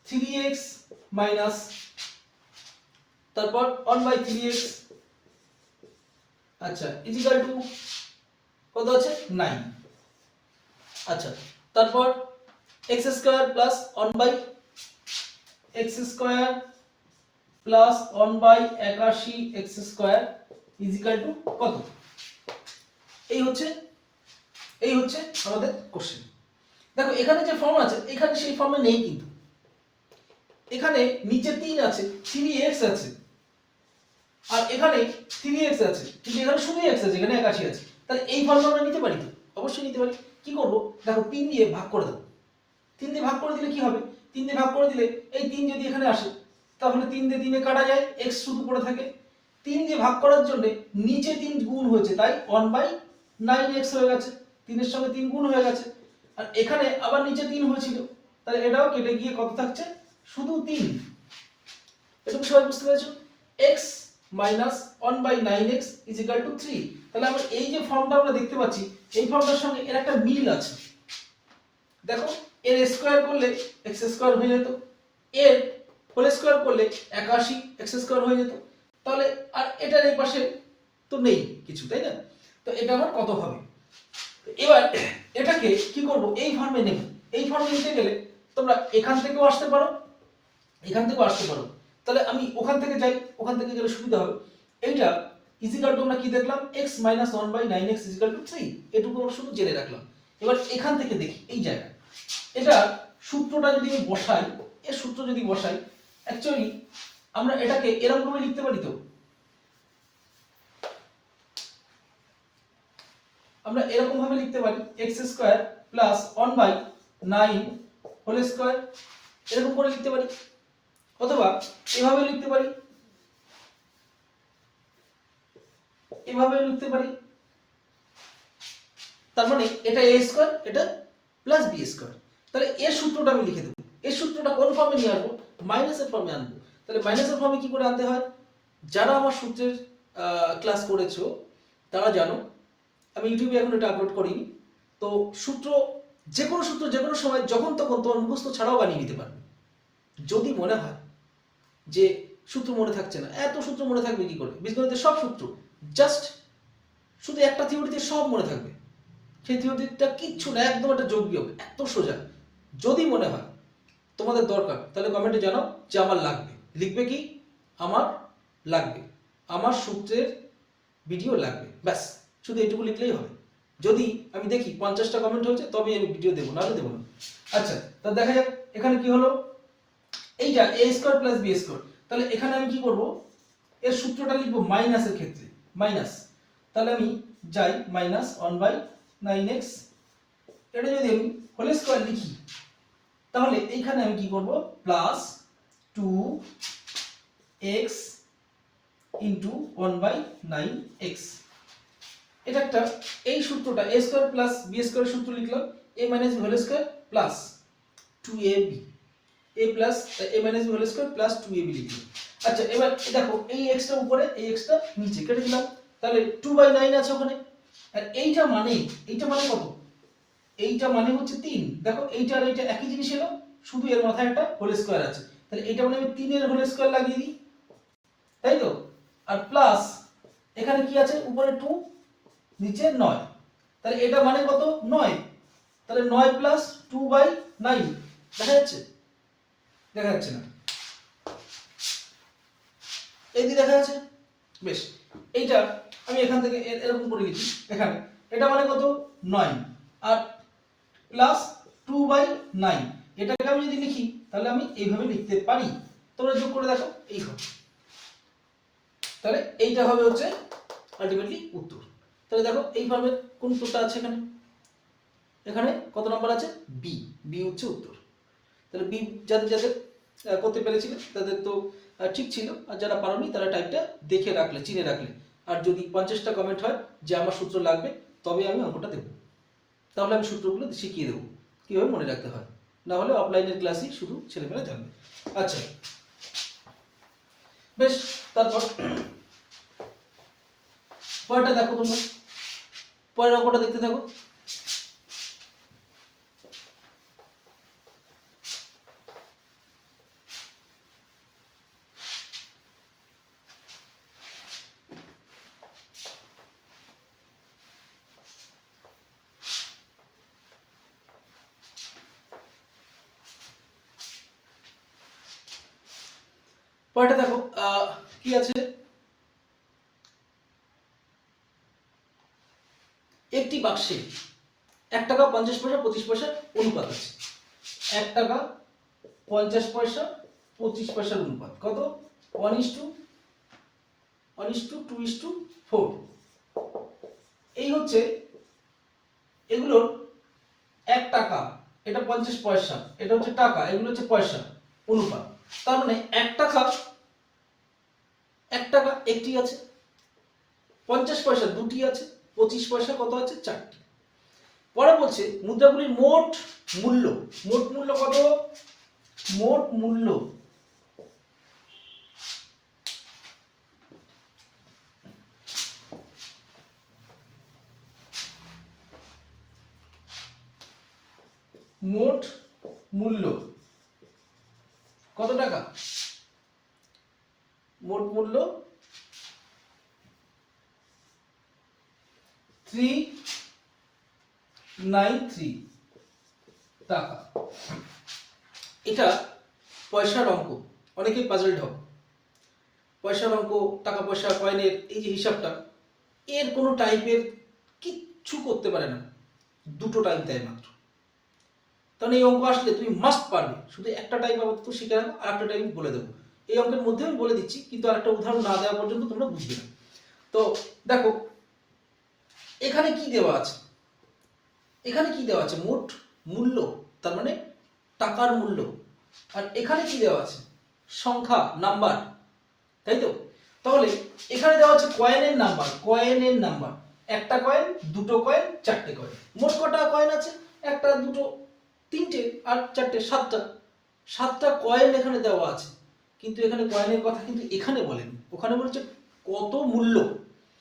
3x মাইনাস, তারপর 1/3x, আচ্ছা ইজিক্যাল টু কত আছে 9। আচ্ছা তারপর x square plus 1/x square plus 1/81 x square equal to কত? এই হচ্ছে আমাদের কোশ্চেন। দেখো এখানে যে ফর্ম আছে এখানে সেই ফর্মে নেই, কিন্তু এখানে নিচে 3 আছে, 3x আছে, আর এখানে 3x আছে, কিন্তু এখানে শুধু x আছে, এখানে 81 আছে। তাহলে এই ফর্মটা আমরা নিতে পারি তো? অবশ্যই নিতে পারি। কি করব, দেখো 3 দিয়ে ভাগ করে দেব। 3 দিয়ে ভাগ করে দিলে কি হবে, 3 দিয়ে ভাগ করে দিলে এই 3 যদি এখানে আসে তাহলে 3 দিয়ে 3 এ কাটা যায়, x শুধু পড়ে থাকে। 3 দিয়ে ভাগ করার জন্য নিচে 3 গুণ হয়েছে, তাই 1/9x হয়ে গেছে, 3 এর সঙ্গে 3 গুণ হয়ে গেছে। আর এখানে আবার নিচে 3 হয়েছিল, তাহলে এটাও কেটে গিয়ে কত থাকছে, শুধু 3। এটা সবাই বুঝতে পেরেছো? x minus 1/9x is equal to 3। তাহলে আমরা এই যে ফর্মটা আমরা দেখতে পাচ্ছি, এই ফর্মটার সঙ্গে এর একটা মিল আছে। দেখো এর স্কয়ার করলে x স্কয়ার হয়ে যেত, এর হোল স্কয়ার করলে 81 x স্কয়ার হয়ে যেত। তাহলে আর এটার এই পাশে তো নেই কিছু, তাই না? তো এটা আমার কত হবে? এবার এটাকে কি করব, এই ফর্মে নেব। এই ফর্মে নিতে গেলে তোমরা এখান থেকেও আসতে পারো, এখান থেকেও আসতে পারো। তাহলে আমি ওখান থেকে যাই, ওখান থেকে গেলে সুবিধা হবে। এইটা ইজিক্যাল টু আমরা কি দেখলাম, x - 1/9x = 3, এটুকু আমরা শুধু জেনে রাখলাম। এবার এখান থেকে দেখি এই জায়গায় এটা সূত্রটা যদি আমি বসাই, এর সূত্র যদি বসাই, অ্যাকচুয়ালি আমরা এটাকে এরকম ভাবে লিখতে পারি। তো আমরা এরকম ভাবে লিখতে পারি x² প্লাস 1/9 হোল স্কয়ার, এরকম করে লিখতে পারি, অথবা এভাবে লিখতে পারি, এভাবে লিখতে পারি। তার মানে এটা a², এটা প্লাস b²। তাহলে এর সূত্রটা আমি লিখে দেবো। এর সূত্রটা কোন ফর্মে নিয়ে আসবো? মাইনাসের ফর্মে আনবো। তাহলে মাইনাসের ফর্মে কি করে আনতে হয়? যারা আমার সূত্রের ক্লাস করেছো তারা জানো, আমি ইউটিউবে এখন এটা আপলোড করিনি। তো সূত্র, যে কোনো সূত্র যে কোনো সময় যখন তখন তোমার মুখস্থ ছাড়াও বানিয়ে নিতে পারবে। যদি মনে হয় যে সূত্র মনে থাকছে না, এত সূত্র মনে থাকবে কি করে? বীজগণিতের সব সূত্র জাস্ট শুধু একটা থিওরিতে সব মনে থাকবে, সেই থিওরিটা কিচ্ছু না, একদম একটা যোগ বিয়োগ, এত সোজা। যদি মনে হয় তোমাদের দরকার তাহলে কমেন্টে জানাও যে আমার লাগবে। লিখবে কি? আমার লাগবে, আমার সূত্রের ভিডিও লাগবে, ব্যাস শুধু এইটুকু লিখলেই হবে। যদি আমি দেখি 50টা কমেন্ট হয়েছে তবে আমি ভিডিও দেবো, নাহলে দেবো না। আচ্ছা, তা দেখা যাক এখানে কি হলো। এইটা a² প্লাস b²। তাহলে এখানে আমি কি করব? এর সূত্রটা লিখবো মাইনাসের ক্ষেত্রে, মাইনাস। তাহলে আমি যাই -1/9x, এটা যদি আমি হোল স্কয়ার লিখি তাহলে এইখানে আমি কি করব? Plus 2x into 1/9x। এটা একটা, এই সূত্রটা a² প্লাস b² সূত্র লিখলাম, a minus b whole square plus 2ab, a plus a minus b whole square plus 2ab লিখলাম। আচ্ছা, এবার দেখো এই x টা উপরে, এই x টা নিচে কেটে দিলাম, তাহলে 2/9 আছে ওখানে। আর এইটা মানে কত? এইটা মানে হচ্ছে 3। দেখো এইটা আর এইটা একই জিনিস এলো, শুধু এর মাথায় একটা হোল স্কয়ার আছে। তাহলে এইটা মানে আমি 3 এর হোল স্কয়ার লাগিয়ে দিই, তাই তো? আর প্লাস এখানে কি আছে? উপরে 2, নিচে 9। তাহলে এটা মানে কত? 9। তাহলে 9 প্লাস 2/9 দেখা যাচ্ছে? দেখা যাচ্ছে না, এই দিয়ে দেখা যাচ্ছে। বেশ, এইটা আমি এখান থেকে এরকম করে লিখি। এখানে এটা মানে কত? 9 আর প্লাস 2/9। এটাকে আমি যদি লিখি তাহলে আমি এইভাবে লিখতে পারি। তোমরা যোগ করে দেখো, এই হবে। তাহলে এইটা হবে হচ্ছে আলটিমেটলি উত্তর। তাহলে দেখো এই ফর্মের কোন উত্তরটা আছে এখানে? এখানে কত নাম্বার আছে? বি। বি হচ্ছে উত্তর। তাহলে বি যাদের যাদের করতে পেরেছিলেন তাদের তো ঠিক ছিল, আর যারা পারোনি তারা টাইপটা দেখে রাখলে, চিনে রাখলে। আর যদি 50টা কমেন্ট হয় যে আমার সূত্র লাগবে, তবে আমি অঙ্কটা দেবো। তাহলে আমি সূত্রগুলো শিখিয়ে দেবো কীভাবে মনে রাখতে হয়, না হলে অফলাইনের ক্লাসই শুধু ছেলেমেয়েরা জানবে। আচ্ছা, বেশ, তারপর পরেরটা দেখো তোমরা, পরের অঙ্কটা দেখতে থাকো। পরেরটা দেখো কি আছে? একটি বাক্সে 1 টাকা 50 পয়সা 25 পয়সার অনুপাত আছে। 1 টাকা 50 পয়সা 25 পয়সার অনুপাত কত? 1:2:4। এই হচ্ছে এগুলোর 1 টাকা, এটা 50 পয়সা, এটা হচ্ছে টাকা, এগুলো হচ্ছে পয়সা অনুপাত। তার মানে 1 টাকা একটি আছে, 50 পয়সা দুটি আছে, 25 পয়সা কত আছে? 4টি। পরে বলছে মুদ্রাগুলির মোট মূল্য। মোট মূল্য কত? মোট মূল্য মোট মূল্য কত টাকা? মোট মূল্য 393 টাকা। এটা পয়সার অঙ্ক, অনেকেই পাজলড হবে। পয়সার অঙ্ক, টাকা পয়সা, কয়েনের এই যে হিসাবটা, এর কোনো টাইপের কিচ্ছু করতে পারে না। দুটো টাইপ দেয় মাত্র। তাহলে এই অঙ্ক আসলে তুমি মাস্ট পারবে, শুধু একটা টাইপ আপাতত শিখে রাখো, আর একটা টাইপ বলে দেবো। এই অঙ্কের মধ্যে আমি বলে দিচ্ছি, কিন্তু আরেকটা উদাহরণ না দেওয়া পর্যন্ত তোমরা বুঝবে না। তো দেখো এখানে কি দেওয়া আছে, এখানে কি দেওয়া আছে, মোট মূল্য, তার মানে টাকার মূল্য। আর এখানে কি দেওয়া আছে, সংখ্যা, নাম্বার, তাই তো? তাহলে এখানে দেওয়া আছে কয়েনের নাম্বার, কয়েনের নাম্বার, একটা কয়েন, দুটো কয়েন, চারটে কয়েন। মোট কটা কয়েন আছে, একটা, দুটো, তিনটে, আর চারটে, সাতটা। সাতটা কয়েন এখানে দেওয়া আছে, কিন্তু এখানে কয়েনের কথা কিন্তু এখানে বলেনি, ওখানে বলেছে কত মূল্য।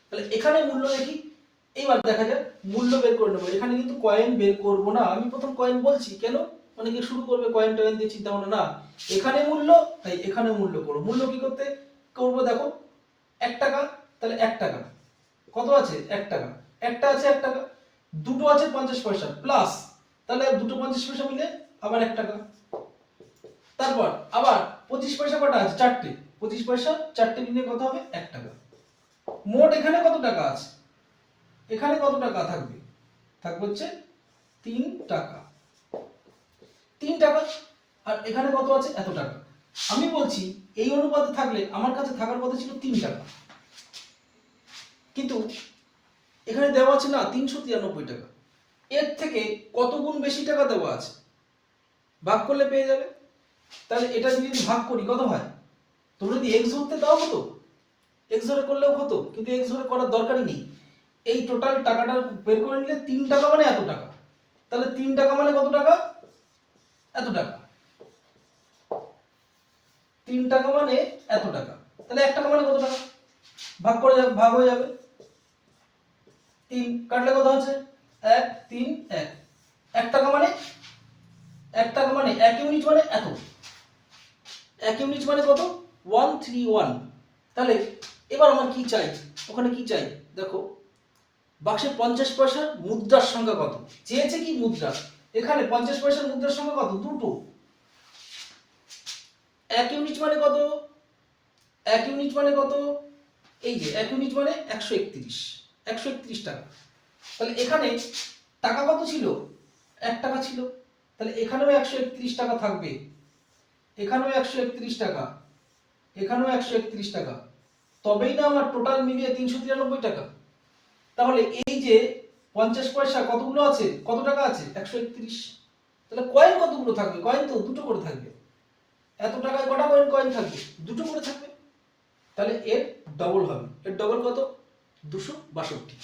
তাহলে এখানে মূল্য দেখি, এইবার দেখা যাক মূল্য বের করে নেবো। এখানে কিন্তু কয়েন বের করবো না, আমি প্রথম কয়েন বলছি কেন, অনেকে শুরু করবে কয়েন টয়েন দিয়ে, চিন্তা ভাবনা না, এখানে মূল্য, তাই এখানে মূল্য করবো। মূল্য কি করতে করবো দেখো, 1 টাকা, তাহলে 1 টাকা কত আছে, 1 টাকা, একটা আছে 1 টাকা, দুটো আছে 50 পয়সা প্লাস, তাহলে দুটো 50 পয়সা মিলে আবার 1 টাকা। তারপর আবার 25 পয়সা কটা আছে, চারটে, 25 পয়সা চারটে মিলে কত হবে, 1 টাকা। মোট এখানে কত টাকা আছে, এখানে কত টাকা থাকবে, থাকবে হচ্ছে 3 টাকা, 3 টাকা। আর এখানে কত আছে, এত টাকা। আমি বলছি এই অনুপাতে থাকলে আমার কাছে থাকার কথা ছিল 3 টাকা, কিন্তু এখানে দেওয়া আছে না 393 টাকা। এর থেকে কত গুণ বেশি টাকা দেওয়া আছে, ভাগ করলে পেয়ে যাবে। তাহলে এটা যদি ভাগ করি কত হয়, তোমরা যদি এক্স ধরতে দাও হতো, এক্স ধরে করলেও হতো, কিন্তু এক্স ধরে করার দরকারই নেই। এই টোটাল টাকাটা বের করে নিলে 3 টাকা মানে এত টাকা, তাহলে 3 টাকা মানে কত টাকা, এত টাকা। 3 টাকা মানে এত টাকা, তাহলে 1 টাকা মানে কত টাকা, ভাগ করে যাবে, ভাগ হয়ে যাবে। 3 কাটলে কত আছে, 1 3 1। 1 টাকা মানে, 1 টাকা মানে 1 ইউনিট মানে এত, 1 ইউনিট মানে কত, 131। তাহলে এবার আমার কি চাই, ওখানে কি চাই দেখো, বাক্সে 50 পয়সার মুদ্রার সংখ্যা কত, চেয়েছে কি মুদ্রা, এখানে 50 পয়সার মুদ্রার সংখ্যা কত, দুটো। 1 ইউনিট মানে কত, 1 ইউনিট মানে কত, এই যে 1 ইউনিট মানে 131, 131 টাকা। তাহলে এখানে টাকা কত ছিল, 1 টাকা ছিল, তাহলে এখানেও 131 টাকা থাকবে, এখানেও 131 টাকা, এখানেও 131 টাকা, তবেই না আমার টোটাল মিলিয়ে 393 টাকা। তাহলে এই যে 50 পয়সা কতগুলো আছে, কত টাকা আছে, 131। তাহলে কয়েন কতগুলো থাকবে, কয়েন তো দুটো করে থাকবে, এত টাকায় কটা কয়েন কয়েন থাকবে, দুটো করে থাকবে। তাহলে এর ডবল হবে, এর ডবল কত, 262।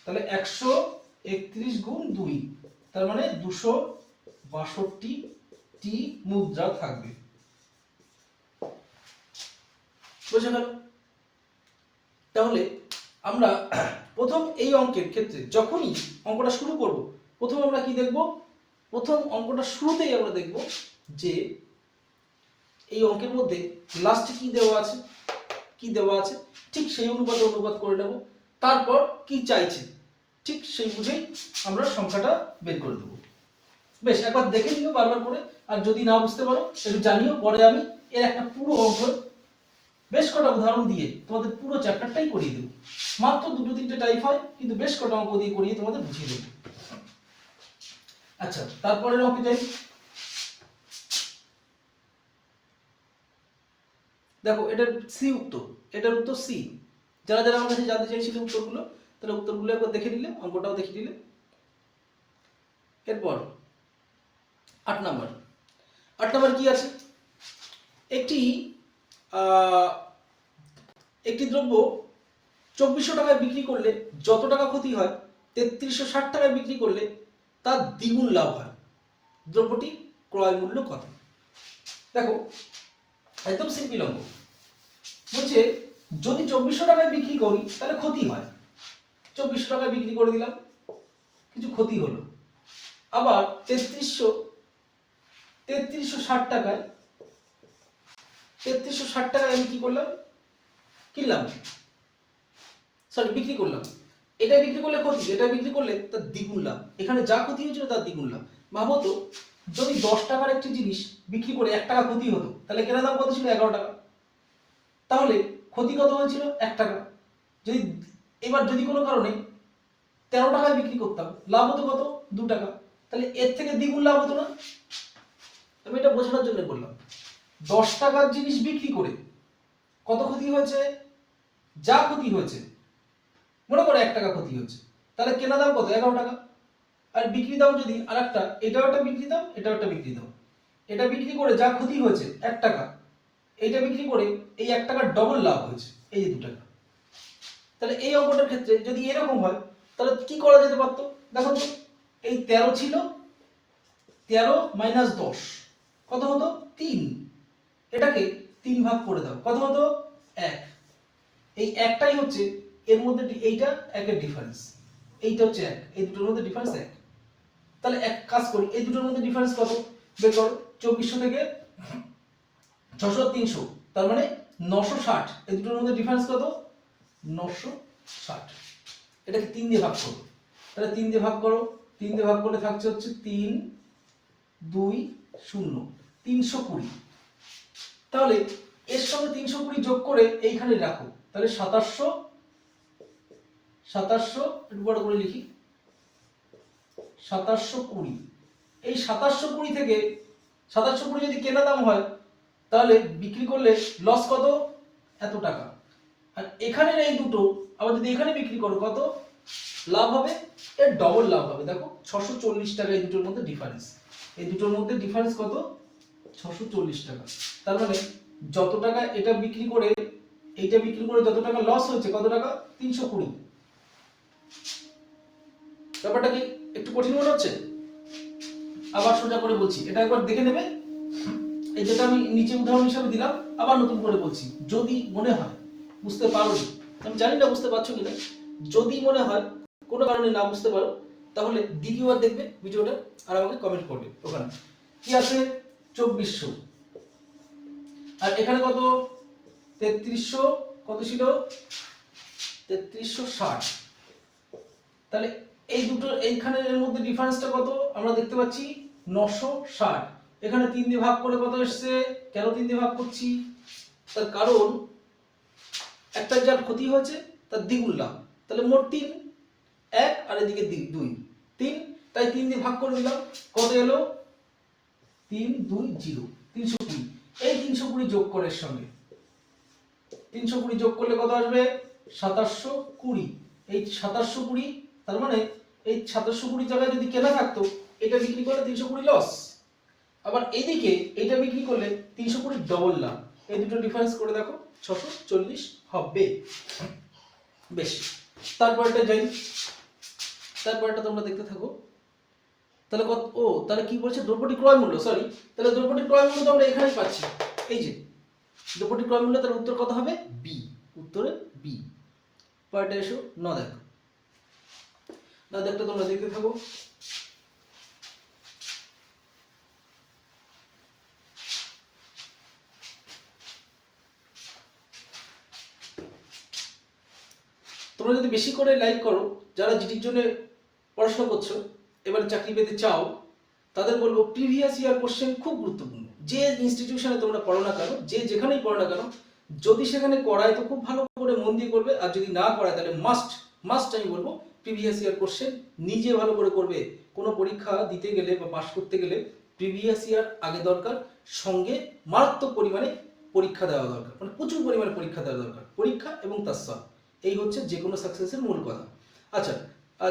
তাহলে 131 গুণ 2, তার মানে 262 টি মুদ্রা থাকবে। বোঝা গেল? তাহলে আমরা প্রথম এই অঙ্কের ক্ষেত্রে যখনই অঙ্কটা শুরু করব, প্রথম আমরা কি দেখব, প্রথম অঙ্কটা শুরুতেই আমরা দেখব যে এই অঙ্কের মধ্যে লাস্টে কি দেওয়া আছে, কি দেওয়া আছে ঠিক সেই অনুপাতে অনুপাত করে নেব। তারপর কি চাইছে ঠিক সেই বুঝেই আমরা সংখ্যাটা বের করে দেবো। বেশ, একবার দেখে নিও বারবার করে, আর যদি না বুঝতে পারো একটু জানিও, পরে আমি এর একটা পুরো অঙ্ক বেশ কটা উদাহরণ দিয়ে তোমাদের পুরো চ্যাপ্টারটাই করিয়ে দেবো। মাত্র 2-3টে টাইপ হয়, কিন্তু বেশ কটা অঙ্ক দিয়ে করিয়ে তোমাদের বুঝিয়ে দেবো। আচ্ছা, তারপরের অঙ্কে যাই। দেখো এটার সি উত্তর, এটার উত্তর সি। যারা যারা আমার কাছে জানতে চাইছিল উত্তরগুলো, তাহলে উত্তরগুলো একবার দেখে নিলে, অঙ্কটাও দেখে নিলে। এরপর 8 নাম্বার, 8 নাম্বার কি আছে, একটি একটি দ্রব্য 2400 টাকায় বিক্রি করলে যত টাকা ক্ষতি হয়, 3360 টাকায় বিক্রি করলে তার দ্বিগুণ লাভ হয়। দ্রব্যটি ক্রয় মূল্য কত? দেখো একদম সিম্পল অঙ্ক। বলছে যদি 2400 টাকায় বিক্রি করি তাহলে ক্ষতি হয়, 2400 টাকায় বিক্রি করে দিলাম, কিছু ক্ষতি হলো। আবার 3360 টাকায়, 3360 টাকায় আমি কি করলাম, কিনলাম, সরি বিক্রি করলাম। এটা বিক্রি করলে ক্ষতি, এটা বিক্রি করলে তার দ্বিগুণ লাভ। এখানে যা ক্ষতি হয়েছিল তার দ্বিগুণ লাভ। ভাবো তো, যদি 10 টাকার একটি জিনিস বিক্রি করে 1 টাকা ক্ষতি হতো, তাহলে কেনা দাম কত ছিল, 11 টাকা। তাহলে ক্ষতি কত হয়েছিল, 1 টাকা। যদি এবার যদি কোনো কারণে 13 টাকায় বিক্রি করতাম, লাভ হতো কত? 2 টাকা। তাহলে এর থেকে দ্বিগুণ লাভ হতো না? আমি এটা বোঝানোর জন্য বললাম। 10 টাকার জিনিস বিক্রি করে কত ক্ষতি হয়েছে? যা ক্ষতি হয়েছে, মনে করো 1 টাকা ক্ষতি হয়েছে, তাহলে কেনা দাম কত? 11 টাকা। আর বিক্রি দাম যদি আরেকটা, এটাও একটা বিক্রি দাম, এটাও একটা বিক্রি দাম, এটা বিক্রি করে যা ক্ষতি হয়েছে 1 টাকা, এইটা বিক্রি করে এই 1 টাকার ডবল লাভ হয়েছে, এই যে 2 টাকা। তাহলে এই অঙ্কটার ক্ষেত্রে যদি এরকম হয় তাহলে কি করা যেতে পারতো? দেখো তো, এই 13 ছিল, 13 মাইনাস 10 কত হতো? 3। এটাকে 3 ভাগ করে দাও, কত হতো? 1। এই একটাই হচ্ছে এর মধ্যে, এইটা 1 এর ডিফারেন্স, এইটা হচ্ছে 1, এই দুটোর মধ্যে ডিফারেন্স 1। তাহলে এক কাজ করি, এই দুটোর মধ্যে ডিফারেন্স কত বের করো। 2400 থেকে 600 300, তার মানে 960। এই দুটোর মধ্যে ডিফারেন্স কত? 960। এটাকে 3 দিয়ে ভাগ করো, তাহলে 3 দিয়ে ভাগ করো, 3 দিয়ে ভাগ করলে থাকছে হচ্ছে 3 2 0, 320। তাহলে এর সঙ্গে 320 যোগ করে এইখানে রাখো, তাহলে 2700 একটু বড় করে লিখি, 2720। এই 2720 থেকে 2720 যদি কেনা দাম হয় তাহলে বিক্রি করলে লস কত? এত টাকা। আর এখানের এই দুটো আবার যদি এখানে বিক্রি করো কত লাভ হবে? এর ডবল লাভ হবে। দেখো 640 টাকা এই দুটোর মধ্যে ডিফারেন্স, এই দুটোর মধ্যে ডিফারেন্স কত? 640 টাকা। তার মানে যত টাকা এটা বিক্রি করে এইটা বিক্রি করে যত টাকা লস হয়েছে, কত টাকা? 320। ব্যাপারটা কি একটু কঠিন মনে হচ্ছে? আবার সোজা করে বলছি, এটা একবার দেখে নেবে। এই যেটা আমি নিচে উদাহরণ হিসেবে দিলাম, আবার নতুন করে বলছি, যদি মনে হয় বুঝতে পারো, আমি জানি না বুঝতে পারছো কিনা, যদি মনে হয় কোনো কারণে না বুঝতে পারো তাহলে দ্বিতীয়বার দেখবে ভিডিওটা আর আমাকে কমেন্ট করবে। ওখানে কি আছে? 2400, আর এখানে কত? 3300, কত ছিল? 3360। তাহলে এই দুটো এইখানের মধ্যে ডিফারেন্সটা কত আমরা দেখতে পাচ্ছি? 960। এখানে 3 দিয়ে ভাগ করে কত এসছে? কেন 3 দিয়ে ভাগ করছি? তার কারণ একটা যার ক্ষতি হয়েছে তার দ্বিগুণ লাভ, তাহলে মোট 3, 1 আর এদিকে 2, 3, তাই 3 দিয়ে ভাগ করে দিলাম, কত এলো? 3 2 0, 320। এই 320 যোগ করে এর সঙ্গে 320 যোগ করলে কত আসবে? 2720। এই 2720, তার মানে এই 2720 জায়গায় যদি কেনা থাকতো এটা বিক্রি করলে 320 লস, আবার এইদিকে এটা বিক্রি করলে 320 ডবল লাভ। এই দুটো ডিফারেন্স করে দেখো 640 হবে। বেশ, তারপরটা যাই, তারপরটা তোমরা দেখতে থাকো। তাহলে কত? ও তাহলে কি বলছে? দ্রব্যটি ক্রয় মূল্য, সরি, তাহলে দ্রব্যটি ক্রয় মূল্য তো আমরা এখানেই পাচ্ছি, এই যে দ্রব্যটি ক্রয় মূল্য, তার উত্তর কত হবে? বি, উত্তরে বি। পরেরটা এসো, ন দেখো, না দেখতে তোমরা দেখতে থাকো। তোমরা যদি বেশি করে লাইক করো, যারা জিটির জন্য পড়াশোনা করছো, এবারে চাকরি পেতে চাও, তাদের বলবো প্রিভিয়াস ইয়ার কোশ্চেন খুব গুরুত্বপূর্ণ। যে ইনস্টিটিউশনে তোমরা পড়ো না কেন, যে যেখানেই পড়ো না কেন, যদি সেখানে করায় তো খুব ভালো করে মন দিয়ে করবে, আর যদি না করায় তাহলে মাস্ট আমি বলবো প্রিভিয়াস ইয়ার কোশ্চেন নিজে ভালো করে করবে। কোনো পরীক্ষা দিতে গেলে বা পাশ করতে গেলে প্রিভিয়াস ইয়ার আগে দরকার, সঙ্গে মারাত্মক পরিমাণে পরীক্ষা দেওয়া দরকার, মানে প্রচুর পরিমাণে পরীক্ষা দেওয়া দরকার, পরীক্ষা এবং তার সলভ। এই হচ্ছে যে কোনো সাকসেসের মূল কথা। আচ্ছা,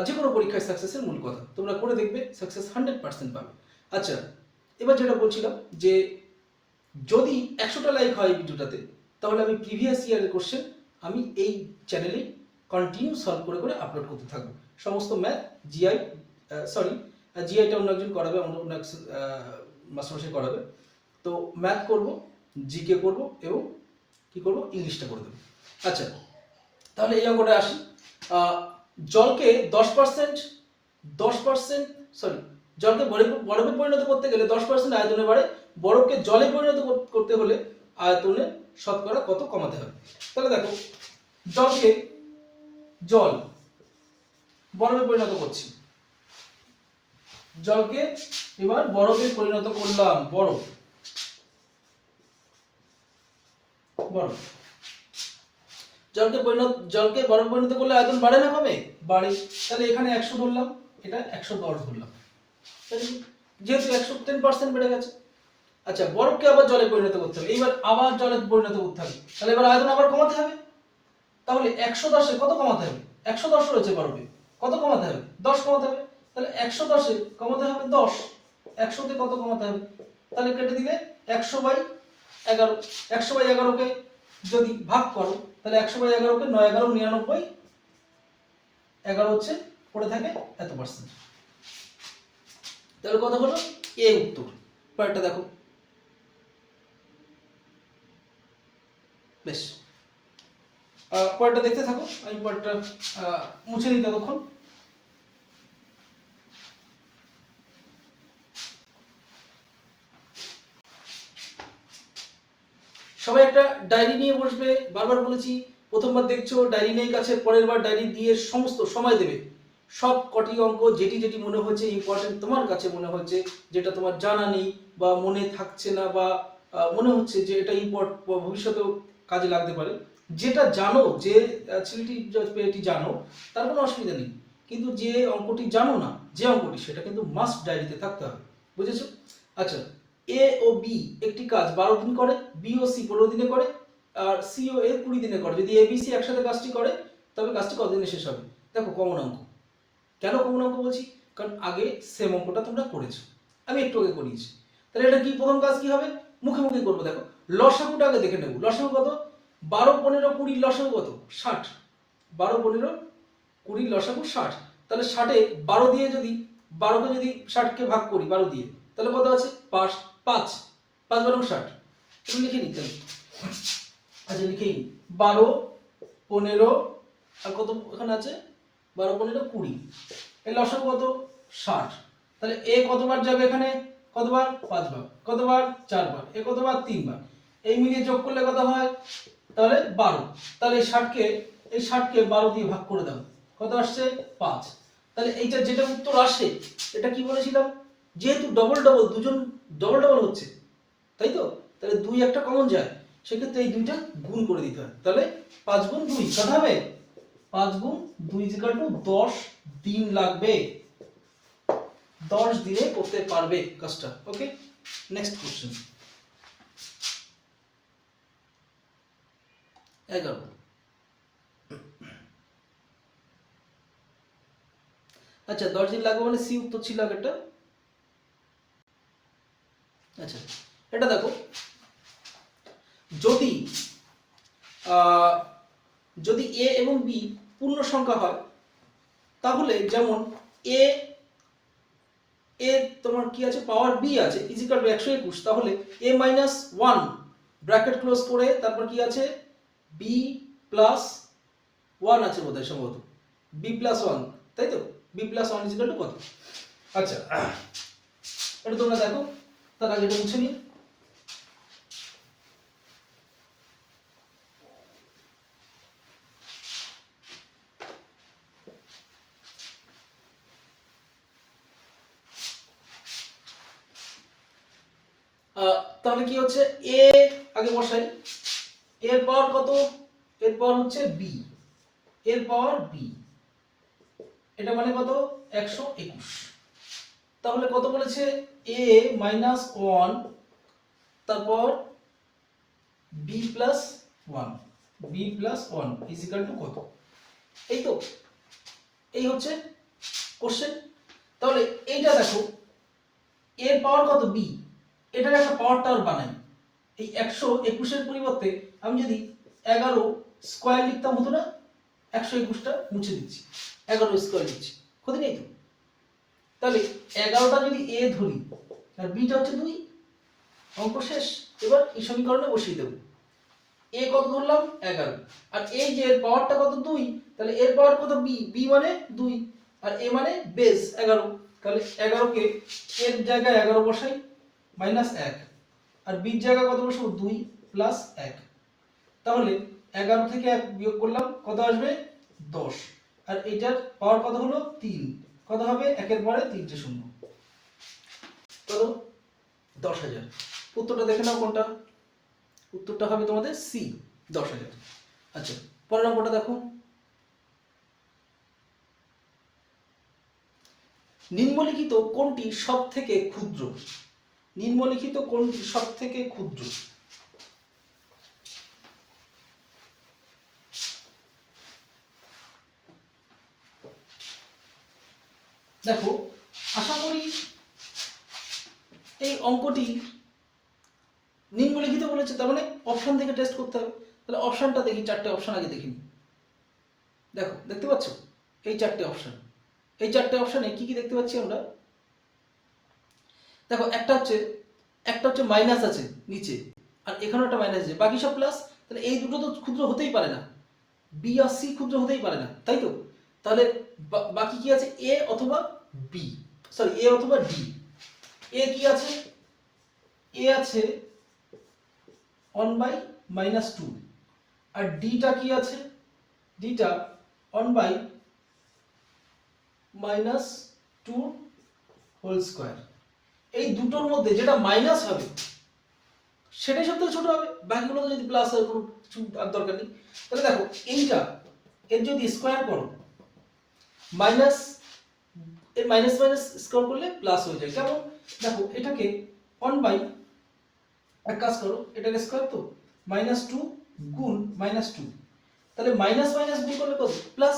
যে কোনো পরীক্ষায় সাকসেসের মূল কথা তোমরা করে দেখবে, সাকসেস 100% পাবে। আচ্ছা, এবার যেটা বলছিলাম যে যদি 100টা লাইক হয় এই ভিডিওটাতে, তাহলে আমি প্রিভিয়াস ইয়ারের কোশ্চেন আমি এই চ্যানেলে কন্টিনিউ সলভ করে করে আপলোড করতে থাকবো। সমস্ত ম্যাথ, জিআই, জিআইটা অন্য একজন করাবে, অন্য এক মাস্টারমশাই করাবে। তো ম্যাথ করব, জিকে করব এবং কি করব? ইংলিশটা করে দেবো। আচ্ছা, তাহলে এই অঙ্কটা আসি। জলকে 10%, সরি, জলকে বরফে পরিণত করতে গেলে 10% আয়তনে বাড়ে, বরফকে জলে পরিণত করতে হলে আয়তনে শতকরা কত কমাতে হবে? তাহলে দেখো, জল বরফে পরিণত করছি, জলকে এবার বরফে পরিণত করলাম, বরফ, জলকে বরফ পরিণত করলে আয়তন বাড়ে না কমে? বাড়ে। তাহলে এখানে 100 ধরলাম, এটা 110 ধরলাম, যেহেতু 110% বেড়ে গেছে। আচ্ছা, বরফকে আবার জলে পরিণত করতে হবে, এইবার আবার জলে পরিণত করতে হবে, তাহলে এবার আয়তন আবার কমাতে হবে। তাহলে 110-এ কত কমাতে হবে? 110 রয়েছে বরফে, কত কমাতে হবে? 10 কমাতে হবে। তাহলে 110-এ কমাতে হবে 10, 100-তে কত কমাতে হবে? তাহলে কেটে দিলে 100/11, 100/11-কে যদি ভাগ করো তাহলে 100/11-কে 9 11 99, 11 হচ্ছে পড়ে থাকে এত পার্সেন্ট। তাহলে কত হলো? এ উত্তর। পরেরটা দেখো, বেশ পরেরটা দেখতে থাকো, আমি পরেরটা মুছে নিই ততক্ষণ। সবাই একটা ডায়েরি নিয়ে বসবে, বারবার বলেছি, প্রথমবার দেখছো ডায়েরি নেই কাছে, পরের বার ডায়েরি দিয়ে সমস্ত সময় দেবে, সব কটি অঙ্ক যেটি যেটি মনে হচ্ছে ইম্পর্টেন্ট তোমার কাছে মনে হচ্ছে, যেটা তোমার জানা নেই বা মনে থাকছে না বা মনে হচ্ছে যে এটা ভবিষ্যতেও কাজে লাগতে পারে, যেটা জানো, যে ছেলেটি জানো তার কোনো অসুবিধা নেই, কিন্তু যে অঙ্কটি জানো না, যে অঙ্কটি, সেটা কিন্তু মাস্ট ডায়েরিতে থাকতে হবে, বুঝেছো? আচ্ছা, এ ও বি একটি কাজ 12 দিন করে, বি ও সি 15 দিনে করে, আর সি ও এ 20 দিনে করে। যদি এ বি সি একসাথে কাজটি করে তবে কাজটি কতদিনে শেষ হবে? দেখো, কমন অঙ্ক। কেন কমন অঙ্ক বলছি? কারণ আগে সেম অঙ্কটা তোমরা করেছো, আমি একটু আগে করিয়েছি। তাহলে এটা কি, প্রথম কাজ কি হবে? মুখে মুখে করবো। দেখো, লসাগুটা আগে দেখে নেবো। লসাগু কত? 12 15 20 লসাগু কত? 60। 12 15 20 লসাগু 60। তাহলে 60-এ 12 দিয়ে যদি 12কে যদি 60-কে ভাগ করি 12 দিয়ে, তাহলে কত আছে? 5 5 5 12 60। তুমি লিখে নিতে হবে। আচ্ছা, লিখে নিই। 12 15 আর কত এখানে আছে? 12 15 20। এই লসাগু কত? 60। তাহলে এ কতবার যাবে এখানে? কতবার? 5 বার। কতবার? 4 বার। এ কতবার? 3 বার। এই মিলিয়ে যোগ করলে কত হয়? তাহলে 12। তাহলে এই 60কে 12 দিয়ে ভাগ করে দাও, কত আসছে? 5। তাহলে এইটা যেটা উত্তর আসে, এটা কি বলেছিলাম? যেহেতু ডবল ডবল, দুজন ডবল ডবল হচ্ছে, তাই তো? তাহলে 2 একটা কমন যায়, সেক্ষেত্রে এই 2টা গুণ করে দিতে হয়। তাহলে 5 গুণ 2 কত হবে? 5 গুণ 2 10 দিন লাগবে। 10 দিনে করতে পারবে কাজটা। ওকে, নেক্সট কোশ্চেন। 11। আচ্ছা, 10 দিন লাগবে মানে সি উত্তর ছিল আগেরটা। আচ্ছা, এটা দেখো, যদি যদি এ এবং বি পূর্ণ সংখ্যা হয়, তাহলে যেমন এ এ তোমার কি আছে? পাওয়ার বি আছে ইজিক্যাল টু 121, তাহলে এ মাইনাস 1 ব্র্যাকেট ক্লোজ করে তারপর কি আছে? বি প্লাস 1 আছে বোধহয়, সম্ভবত বি প্লাস 1, তাই তো? বি প্লাস 1 ইজিক্যাল টু কত? আচ্ছা, এটা তোমরা দেখো, তার আগে এটা মুছে নিই। তাহলে কি হচ্ছে? এ আগে বসাই, এর পাওয়ার কত? এর পাওয়ার হচ্ছে বি, এর পাওয়ার বি, এটা মানে কত? 121। তাহলে কত বলেছে? এ মাইনাস 1 তারপর B plus 1, B plus 1 equal to কত? এই তো, এই হচ্ছে কোশ্চেন। তাহলে এইটা দেখো, এর পাওয়ার কত? বি, এটার একটা পাওয়ার টাওয়ার বানাই। এই 121-এর পরিবর্তে আমি যদি 11 স্কয়ার লিখতাম, হতো না? 121টা মুছে দিচ্ছি, 11 স্কয়ার লিখছি, ক্ষতি নেই তো? তাহলে 11টা যদি এ ধরি আর বিটা হচ্ছে 2, অঙ্ক শেষ। এবার এই সমীকরণে বসিয়ে দেব। এ কত ধরলাম? 11, আর এই যে এর পাওয়ারটা কত? 2, তাহলে এর পাওয়ার কত? বি, বি মানে 2, আর এ মানে বেস 11। তাহলে 11-কে এর জায়গায় 11 বসাই, মাইনাস 1, আর বির জায়গায় কত বসাবো? 2 প্লাস 1। তাহলে 11 থেকে 1 বিয়োগ করলাম, কত আসবে? 10। আর এটার পাওয়ার কত হলো? 3। কত হবে? 1-এর পরে 3টে শূন্য, কত? 10,000। উত্তরটা দেখে নাও কোনটা? উত্তরটা হবে তোমাদের সি, 10,000। আচ্ছা, পরের অঙ্কটা দেখো, নিম্নলিখিত কোনটি সব থেকে ক্ষুদ্র? নিম্নলিখিত কোনটি সব থেকে ক্ষুদ্র? দেখো, আশা করি এই অঙ্কটি নিম্নলিখিত বলেছে, তার মানে অপশন থেকে টেস্ট করতে হবে। তাহলে অপশনটা দেখি, চারটে অপশন আগে দেখিনি। দেখো, দেখতে পাচ্ছ এই চারটে অপশন, এই চারটে অপশনে কি কি দেখতে পাচ্ছি আমরা? দেখো, একটা হচ্ছে মাইনাস আছে নিচে, আর এখানেও একটা মাইনাস আছে, বাকি সব প্লাস। তাহলে এই দুটো তো ক্ষুদ্র হতেই পারে না, বি আর সি ক্ষুদ্র হতেই পারে না, তাই তো? তাহলে বাকি কি আছে? এ অথবা বি, সরি এ অথবা ডি। এ কি আছে? এ আছে 1/-2, আর ডিটা কি আছে? ডিটা 1/-2 হোল স্কয়ার। এই দুটোর মধ্যে যেটা মাইনাস হবে সেটাই সবথেকে ছোট হবে, বাকিগুলো তো যদি প্লাস হয় কোনো কিছু আর দরকার নেই। তাহলে দেখো, এইটা এর যদি স্কয়ার করো, মাইনাস এর মাইনাস মাইনাস স্কয়ার করলে প্লাস হয়ে যায়। কেমন? দেখো, এটাকে 1/, এক কাজ করো, এটাকে স্কয়ার তো -2 গুণ -2, তাহলে মাইনাস মাইনাস গুণ করলে কত? প্লাস।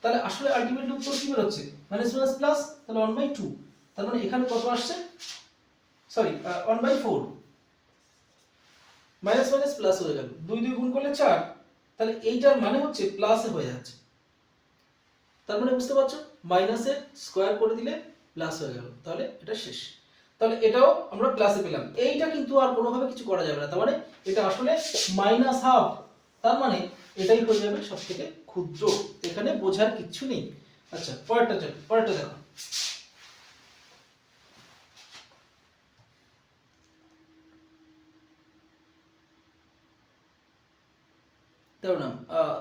তাহলে আসলে আলটিমেটলি উত্তর কি বের হচ্ছে? মাইনাস মাইনাস প্লাস, তাহলে 1/2। তার মানে এখানে কত আসছে? সরি 1/4, মাইনাস মাইনাস প্লাস হয়ে গেল, 2 2 গুণ করলে 4, তাহলে এইটার মানে হচ্ছে প্লাসে হয়ে যাচ্ছে। তার মানে বুঝতে পারছো, মাইনাসের স্কয়ার করে দিলে প্লাস হয়ে গেল, তাহলে এটা শেষ। তাহলে এটাও আমরা প্লাসে পেলাম। এইটা কিন্তু আর কোনোভাবে কিছু করা যাবে না, তার মানে এটা আসলে -1/2, তার মানে এটাই হয়ে যাবে সবথেকে ক্ষুদ্র। এখানে বোঝার কিচ্ছু নেই। আচ্ছা, পরেরটা দেখো।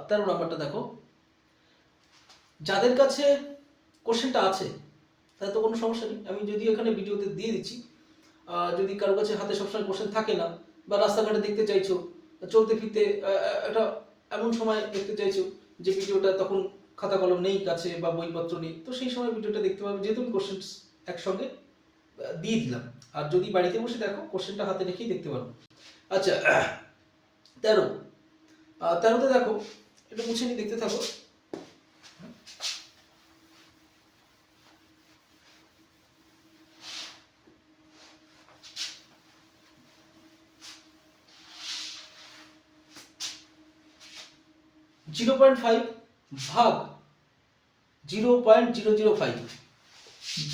তেরো নাম্বারটা দেখো, যাদের কাছে কোশ্চেনটা আছে তাদের তো কোনো সমস্যা নেই, আমি যদি এখানে ভিডিওতে দিয়ে দিচ্ছি। যদি কারো কাছে হাতে সবসময় কোশ্চেন থাকে না, বা রাস্তাঘাটে দেখতে চাইছো, চলতে ফিরতে একটা এমন সময় দেখতে চাইছো যে ভিডিওটা তখন খাতা কলম নেই কাছে বা বইপত্র নেই, তো সেই সময় ভিডিওটা দেখতে পাবে, যেহেতু আমি কোশ্চেন একসঙ্গে দিয়ে দিলাম। আর যদি বাড়িতে বসে দেখো, কোশ্চেনটা হাতে রেখেই দেখতে পারো। আচ্ছা, 13তে দেখো, এটা মুছে নিয়ে দেখতে থাকো। (0.5 ভাগ 0.005),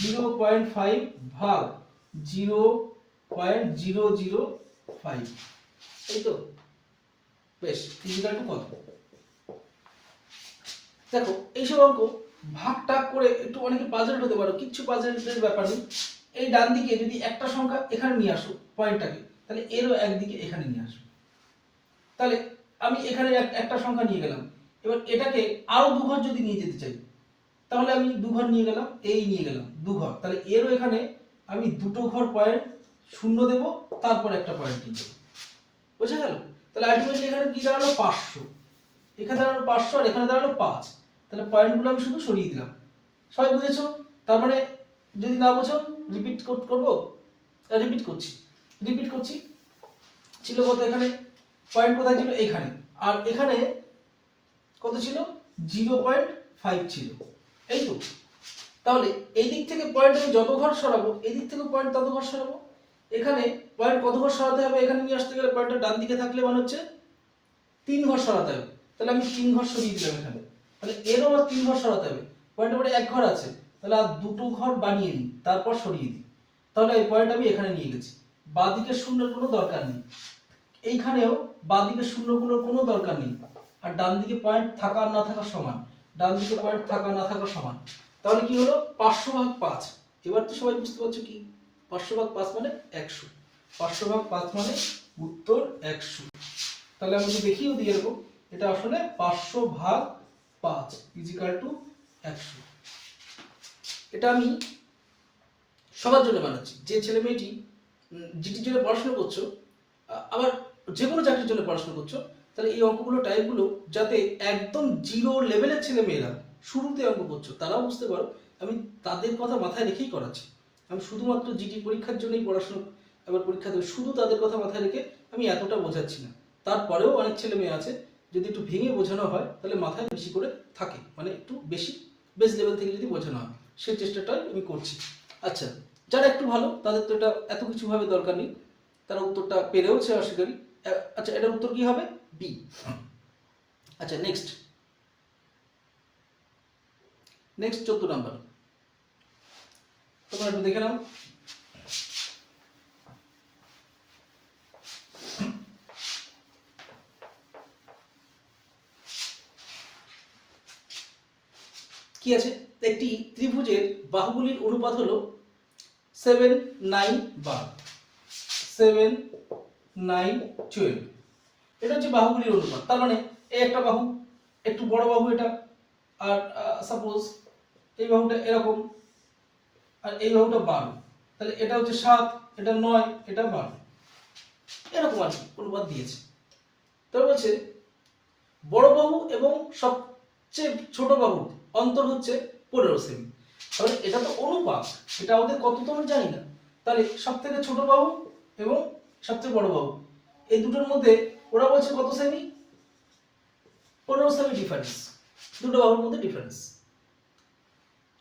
0.5 ভাগ 0.005, এই তো? বেশ, ইকুয়াল টু কত? দেখো, এইসব অঙ্ক ভাগ টাগ করে একটু অনেকে পাজল হতে পারো, কিচ্ছু পাজলের ব্যাপার নেই। এই ডান দিকে যদি একটা সংখ্যা এখানে নিয়ে আসো পয়েন্টটাকে, তাহলে এরও একদিকে এখানে নিয়ে আসো। তাহলে আমি এখানে একটা সংখ্যা নিয়ে গেলাম, এবার এটাকে আরো দুঘর যদি নিয়ে যেতে চাই, তাহলে আমি দুঘর নিয়ে গেলাম, এই নিয়ে গেলাম দুঘর, তাহলে এরও এখানে আমি দুটো ঘর পয়েন্ট শূন্য দেব, তারপর একটা পয়েন্ট নিয়ে দেবো। বোঝা গেল? তাহলে আলটিমেটলি এখানে কি দাঁড়ালো? 500, এখানে দাঁড়ালো 500, আর এখানে দাঁড়ালো 5। তাহলে পয়েন্টগুলো আমি শুধু সরিয়ে দিলাম। সবাই বুঝেছো? তার মানে যদি না বোঝো রিপিট করবো, রিপিট করছি। ছিল কত এখানে? পয়েন্ট কোথায় ছিল? এখানে। আর এখানে কত ছিল? 0.5 ছিল, এই তো? তাহলে এই দিক থেকে পয়েন্ট আমি যত ঘর সরাবো, এই দিক থেকে পয়েন্ট তত ঘর সরাবো। এখানে পয়েন্ট কত ঘর সরাতে হবে? এখানে নিয়ে আসতে গেলে পয়েন্টটা ডান দিকে থাকলে মানে হচ্ছে 3 ঘর সরাতে হবে। তাহলে আমি 3 ঘর সরিয়ে দিলাম এখানে। তাহলে এরও আমার 3 ঘর সরাতে হবে। পয়েন্টের পরে 1 ঘর আছে, তাহলে আর দুটো ঘর বানিয়ে নিই, তারপর সরিয়ে দিই। তাহলে এই পয়েন্ট আমি এখানে নিয়ে গেছি। বাঁ দিকে শূন্যের কোনো দরকার নেই, এইখানেও বাঁ দিকে শূন্যগুলোর কোনো দরকার নেই। আর ডান দিকে পয়েন্ট থাকা আর না থাকা সমান, ডান দিকে পয়েন্ট থাকা না থাকা সমান। তাহলে কি হলো? 500/5। এবার তো সবাই বুঝতে পারছো কি 500/5 মানে 100। 500/5 মানে উত্তর 100। তাহলে আমি যদি দেখিও দিয়ে দেবো, এটা আসলে 500/5 = 100। এটা আমি সবার জন্য বানাচ্ছি। যে ছেলে মেয়েটি জিটির জন্য পড়াশোনা করছো, আবার যে কোনো চাকরির জন্য পড়াশোনা করছো, তাহলে এই অঙ্কগুলো টাইপগুলো যাতে একদম জিরো লেভেলের ছেলে মেয়েরা শুরুতে অঙ্ক করছো তারাও বুঝতে পারো, আমি তাদের কথা মাথায় রেখেই করাচ্ছি। আমি শুধুমাত্র জিডি পরীক্ষার জন্যই পড়াশোনা, আবার পরীক্ষা দেবে শুধু তাদের কথা মাথায় রেখে আমি এতটা বোঝাচ্ছি না। তারপরেও অনেক ছেলে মেয়ে আছে যদি একটু ভেঙে বোঝানো হয় তাহলে মাথায় বেশি করে থাকে, মানে একটু বেশি বেস লেভেল থেকে যদি বোঝানো হয় সেই চেষ্টাটাই আমি করছি। আচ্ছা, যারা একটু ভালো তাদের তো এটা এত কিছু ভাবে দরকার নেই, তারা উত্তরটা পেরেওছে আশা করি। আচ্ছা, এটার উত্তর কি হবে? বি। আচ্ছা, নেক্সট 14 নাম্বার, তোমরা একটু দেখে নাও। কি আছে? একটি ত্রিভুজের বাহুগুলির অনুপাত হলো 7, 9, 12, 7, 9, 12। এটা হচ্ছে বাহুগুলির অনুপাত। তার মানে এই একটা বাহু, একটু বড় বাহু এটা, আর সাপোজ এই বাহুটা এরকম, আর এই বাহুটা 12, তাহলে এটা হচ্ছে 7, এটা 9, এটা 12, এরকম আর কি অনুপাত দিয়েছে। তাহলে বলছে বড় বাহু এবং সবচেয়ে ছোট বাহু অন্তর হচ্ছে 15 সেমি। তাহলে এটা তো অনুপাত, এটা আমাদের কত তো আমি জানি না। তাহলে সব থেকে ছোট বাহু এবং সবচেয়ে বড় বাহু এই দুটোর মধ্যে ওরা বলছে কত সেমি? 15 সেমি ডিফারেন্স, দুটো বাহুর মধ্যে ডিফারেন্স,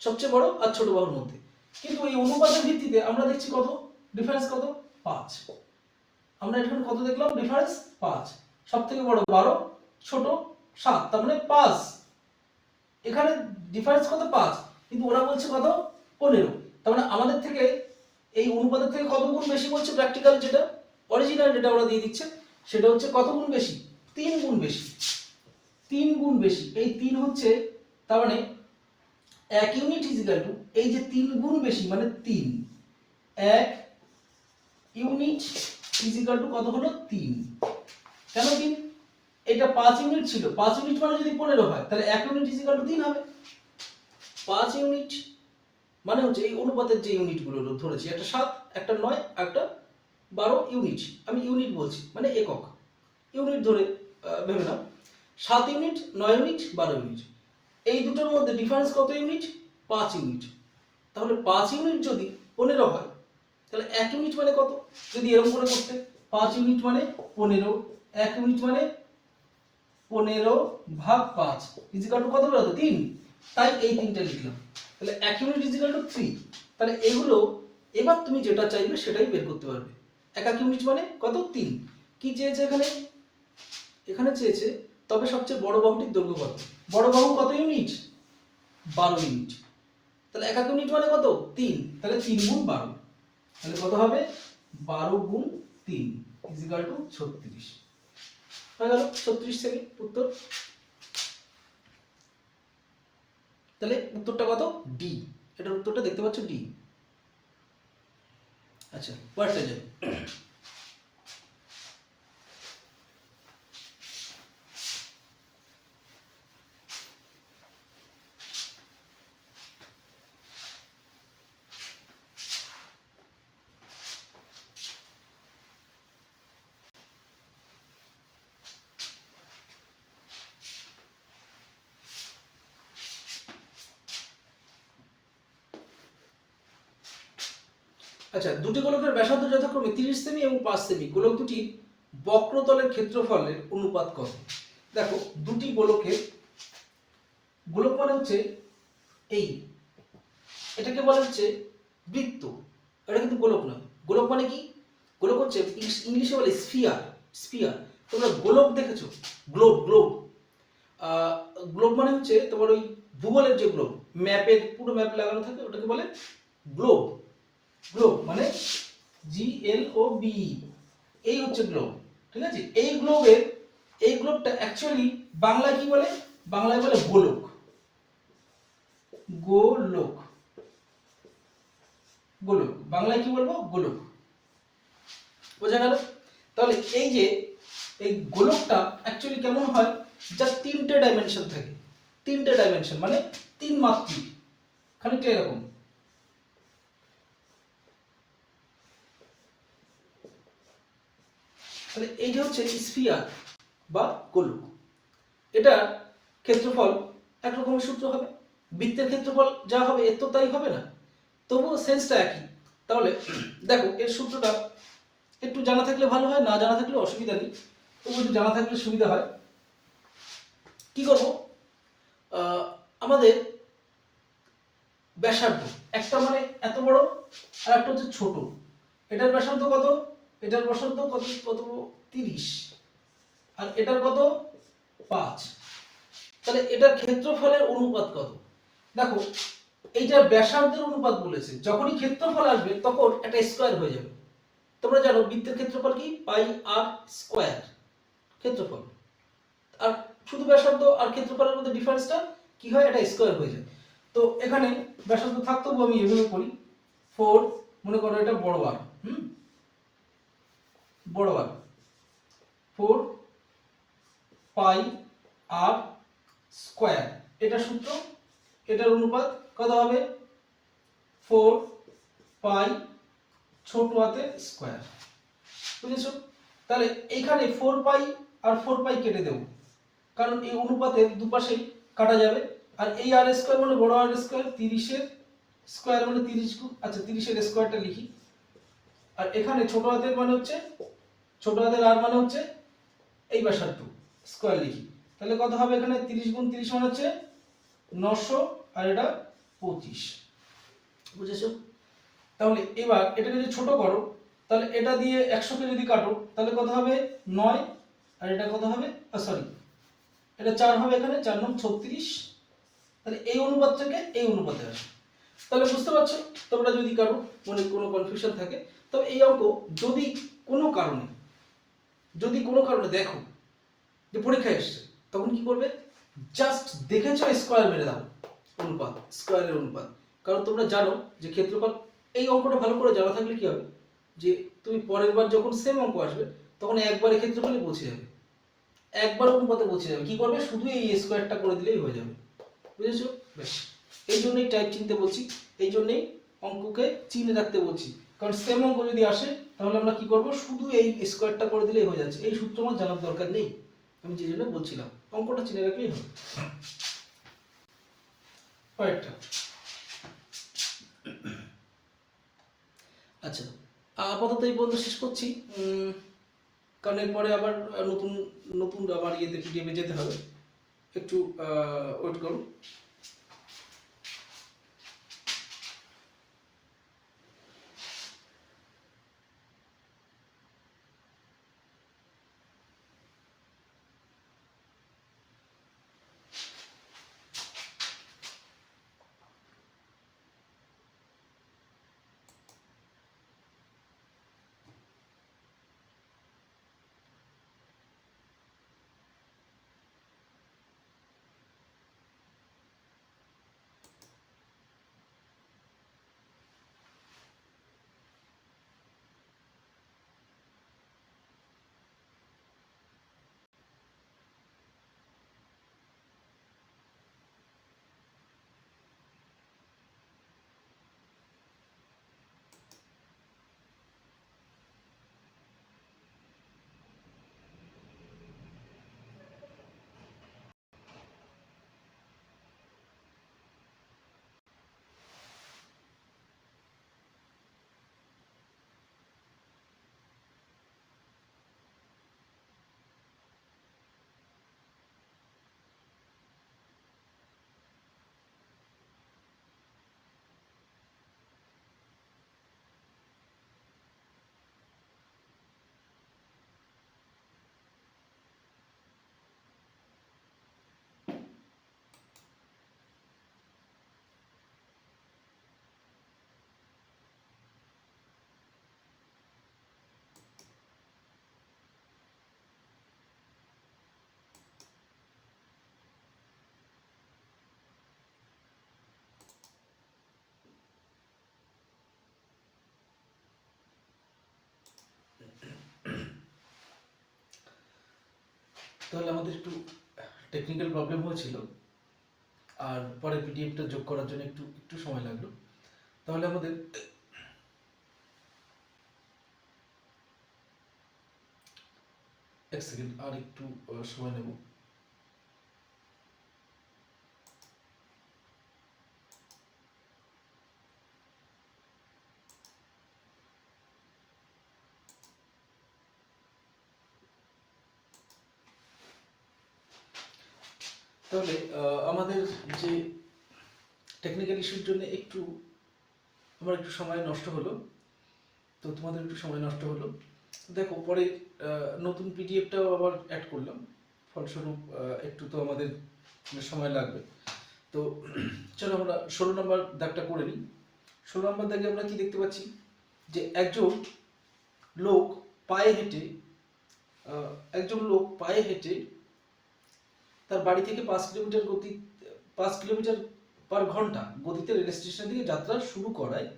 সবচেয়ে বড় আর ছোট বাহুর মধ্যে। কিন্তু এই অনুপাতের ভিত্তিতে আমরা দেখছি কত ডিফারেন্স, কত? 5। আমরা এখানে কত দেখলাম ডিফারেন্স? 5। সব থেকে বড় 12, ছোট 7, তার মানে 5। এখানে ডিফারেন্স কত? 5, কিন্তু ওরা বলছে কত? 15। তার মানে আমাদের থেকে এই অনুপাতের থেকে কত গুণ বেশি বলছে? প্র্যাকটিক্যাল যেটা অরিজিনাল যেটা আমরা দিয়ে দিচ্ছে সেটা হচ্ছে কত গুণ বেশি? 3 গুণ বেশি। 3 গুণ বেশি, এই 3 হচ্ছে, তার মানে 1 ইউনিট ইজ ইকুয়াল টু, এই যে 3 গুণ বেশি মানে 3, 1 ইউনিট ইজ ইকুয়াল টু কত হলো? 3। কেন 3? এটা 5 ইউনিট ছিল, 5 ইউনিট মানে যদি 15 হয় তাহলে 1 ইউনিট ইজ ইকুয়াল টু 3 হবে। 5 ইউনিট মানে হচ্ছে এই অনুপাতের যে ইউনিটগুলো ধরেছি, একটা 7, একটা 9, একটা 12 ইউনিট, আমি ইউনিট বলছি মানে একক, ইউনিট ধরে ভেবে নাও। 7 ইউনিট, 9 ইউনিট, 12 ইউনিট, এই দুটোর মধ্যে ডিফারেন্স কত ইউনিট? 5 ইউনিট। তাহলে 5 ইউনিট যদি 15 হয় তাহলে 1 ইউনিট মানে কত? যদি এরকম করে করতে, 5 ইউনিট মানে 15, 1 ইউনিট মানে 15 ভাগ 5 ইজ ইকুয়াল টু কত বেরোতো? 3। তাই এই 3টা লিখলাম। তাহলে 1 ইউনিট ইজ ইকুয়াল টু 3। তাহলে এগুলো এবার তুমি যেটা চাইবে সেটাই বের করতে পারবে। 1 ইউনিট মানে কত? 3। কি চেয়েছে এখানে? এখানে চেয়েছে তবে সবচেয়ে বড় বাহুটির দৈর্ঘ্য কত? বড় বাহু কত ইউনিট? 12 ইউনিট। তাহলে 1 ইউনিট মানে কত? 3। তাহলে 3 গুণ 12, তাহলে কত হবে? 12 গুণ 3 ইজ ইকুয়াল টু 36। হয়ে গেল 36 সেমি উত্তর। তাহলে উত্তরটা কত? ডি। এটার উত্তরটা দেখতে পাচ্ছ ডি। আচ্ছা, পরেরটা যাই। আচ্ছা, দুটি গোলকের ব্যাসার্ধ যথাক্রমে 30 সেমি এবং 5 সেমি। গোলক দুটির বক্রতলের ক্ষেত্রফলের অনুপাত কত? দেখো, দুটি গোলকের, গোলক মানে হচ্ছে এই, এটাকে বলা হচ্ছে বৃত্ত, এটা কিন্তু গোলক নয়। গোলক মানে কি? গোলক হচ্ছে ইংলিশে বলে স্ফিয়ার। স্ফিয়ার, তোমরা গোলক দেখেছো? Globe, globe. গ্লোব মানে হচ্ছে তোমার ওই ভূগোলের যে গ্লোব, ম্যাপের পুরো ম্যাপ লাগানো থাকে ওটাকে বলে গ্লোব। গ্লোব মানে GLOB, এই হচ্ছে গ্লোব। ঠিক আছে? এই গ্লোবের, এই গ্লোবটা অ্যাকচুয়ালি বাংলায় কি বলে? বাংলায় বলে গোলক। গোলক, গোলক বাংলায় কি বলবো? গোলক। বোঝা গেল? তাহলে এই যে এই গোলকটা অ্যাকচুয়ালি কেমন হয়? যার 3টে ডাইমেনশন থাকে। 3টে ডাইমেনশন মানে 3 মাত্রিক, খানিকটা এরকম। তাহলে এই যে হচ্ছে স্ফিয়ার, বা গোলক। এটা ক্ষেত্রফল এক রকমের সূত্র হবে, বৃত্তের ক্ষেত্রফল যা হবে এর তো তাই হবে না, তবুও সেন্সটা একই। তাহলে দেখো এর সূত্রটা একটু জানা থাকলে ভালো হয়, না জানা থাকলে অসুবিধা নেই, তবু একটু জানা থাকলে সুবিধা হয়। কি করব, আমাদের ব্যাসার্ধ একটা মানে এত বড় আর একটা হচ্ছে ছোট, এটার ব্যাসার্ধ কত, এটার ব্যাসার্ধ কত কত 30 আর এটার কত 5, তাহলে এটার ক্ষেত্রফলের অনুপাত কত? দেখো এইটা ব্যাসার্ধের অনুপাত বলেছে, যখনই ক্ষেত্রফল আসবে তখন একটা স্কয়ার হয়ে যাবে। তোমরা জানো বৃত্তের ক্ষেত্রফল কি পাই আর স্কয়ার ক্ষেত্রফল, আর শুধু ব্যাসার্ধ আর ক্ষেত্রফলের মধ্যে ডিফারেন্সটা কি হয়, এটা স্কয়ার হয়ে যায়। তো এখানে ব্যাসার্ধ থাকতো, আমি এভাবে করি 4, মনে করো এটা বড় আর, বড় আর 4 পাই আর স্কয়ার, এটা সূত্র, এটার অনুপাত কত হবে 4 পাই ছোট হাতের স্কয়ার, বুঝেছো? তাহলে এইখানে 4 পাই আর 4 পাই কেটে দেব, কারণ এই অনুপাতের দুপাশেই কাটা যাবে। আর এই আর স্কয়ার মানে বড় আর স্কয়ার, 30 এর স্কয়ার মানে 30 গুণ, আচ্ছা 30 এর স্কয়ারটা লিখি, আর এখানে ছোট হাতের মানে হচ্ছে, ছোট হাতের আর মানে হচ্ছে এই ব্যাসার্ধ স্কয়ার লিখি, তাহলে কত হবে এখানে 30 গুণ 30 মানে হচ্ছে 900 আর এটা 25, বুঝেছো? তাহলে এবার এটাকে যদি ছোট করো, তাহলে এটা দিয়ে 100 কে যদি কাটো তাহলে কত হবে 9, আর এটা কত হবে, সরি এটা 4 হবে, এখানে 4 9 36, তাহলে এই অনুপাত থেকে এই অনুপাতে আসে। তাহলে বুঝতে পারছো, তোমরা যদি কারো মনে কোনো কনফিউশন থাকে, তবে এই অঙ্ক যদি কোনো কারণে, যদি কোনো কারণে দেখো যে পরীক্ষায় এসছে, তখন কি করবে, জাস্ট দেখেছো স্কয়ার মেরে দাও, অনুপাত স্কয়ারের অনুপাত, কারণ তোমরা জানো যে ক্ষেত্রফল, এই অঙ্কটা ভালো করে জানা থাকলে কি হবে, যে তুমি পরের বার যখন সেম অঙ্ক আসবে তখন একবারে ক্ষেত্রফলে পৌঁছে যাবে, একবার অনুপাতে পৌঁছে যাবে, কি করবে শুধু এই স্কয়ারটা করে দিলেই হয়ে যাবে, বুঝেছো? বেশ, এই জন্যই টাইপ চিনতে বলছি, এই জন্যই অঙ্ককে চিনে রাখতে বলছি, কারণ সেম অঙ্ক যদি আসে তাহলে আমরা কি করব, শুধু এই স্কয়ারটা করে দিলেই হয়ে যাচ্ছে, এই সূত্র আমার জানার দরকার নেই, আমি যে জন্য বলছিলাম অঙ্কটা চিনে রাখলেই হবে। কয়েকটা, আচ্ছা আপাতত এই পর্যন্ত শেষ করছি, কারণ এরপরে আবার নতুন নতুন আবার ইয়েতে পিডিএফে যেতে হবে, একটু ওয়েট করুন। তাহলে আমাদের একটু টেকনিক্যাল প্রবলেম হয়েছিল, আর পরে পিডিএফটা যোগ করার জন্য একটু একটু সময় লাগলো, তাহলে আমাদের এক সেকেন্ড, আর একটু সময় নেব। তাহলে আমাদের যে টেকনিক্যাল ইস্যুর জন্য আমার একটু সময় নষ্ট হলো, তো তোমাদের একটু সময় নষ্ট হলো। দেখো, পরে নতুন পিডিএফটাও আবার অ্যাড করলাম, ফলস্বরূপ একটু তো আমাদের সময় লাগবে। তো চলো আমরা 16 নম্বর দাগটা করে নিই। 16 নম্বর দাগে আমরা কি দেখতে পাচ্ছি, যে লোক পায়ে হেঁটে একজন লোক পায়ে হেঁটে তার বাড়ি থেকে 5 কিলোমিটার পার ঘন্টা গতিতে রেল স্টেশনের দিকে যাত্রা শুরু করায়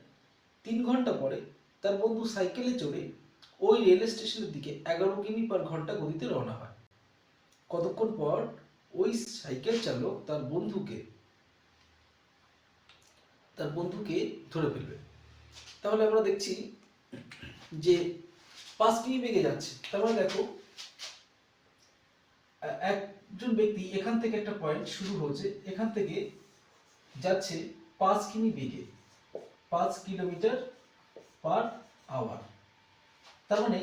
3 ঘন্টা পরে তার বন্ধু সাইকেলে চড়ে ওই রেল স্টেশনের দিকে 11 কিমি পার ঘন্টা গতিতে রওনা হয়। কতক্ষণ পর ওই সাইকেল চালক তার বন্ধুকে ধরে ফেলবে? তাহলে আমরা দেখছি যে 5 কিমি বেগে যাচ্ছে। তার মানে দেখো, একজন ব্যক্তি এখান থেকে একটা পয়েন্ট শুরু হচ্ছে, এখান থেকে যাচ্ছে 5 কিমি বেগে, 5 কিলোমিটার পার আওয়ার। তার মানে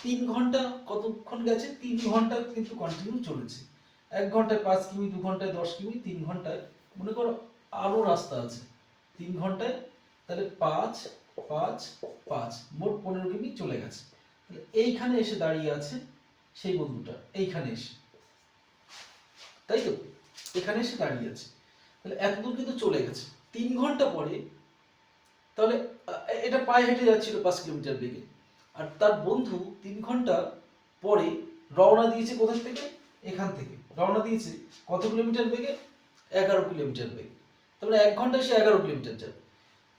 3 ঘন্টা কতক্ষণ গেছে? 3 ঘন্টা কিন্তু কন্টিনিউ চলেছে। 1 ঘন্টায় 5 কিমি, 2 ঘন্টায় 10 কিমি, 3 ঘন্টায় মনে করো আরো রাস্তা আছে, 3 ঘন্টায় তাহলে 5 5 5 মোট 15 কিমি চলে গেছে। তাহলে এইখানে এসে দাঁড়িয়ে আছে সেই বন্ধুটা, এইখানে এসে, তাই তো, এখানে এসে দাঁড়িয়ে আছে। তাহলে এতদূর কিন্তু চলে গেছে। 3 ঘন্টা পরে, তাহলে এটা পায়ে হেঁটে যাচ্ছিল 5 কিলোমিটার বেগে, আর তার বন্ধু 3 ঘন্টা পরে রওনা দিয়েছে কোথা থেকে? এখান থেকে রওনা দিয়েছে কত কিলোমিটার বেগে? 11 কিলোমিটার বেগে। তাহলে 1 ঘন্টায় সে 11 কিলোমিটার যাবে।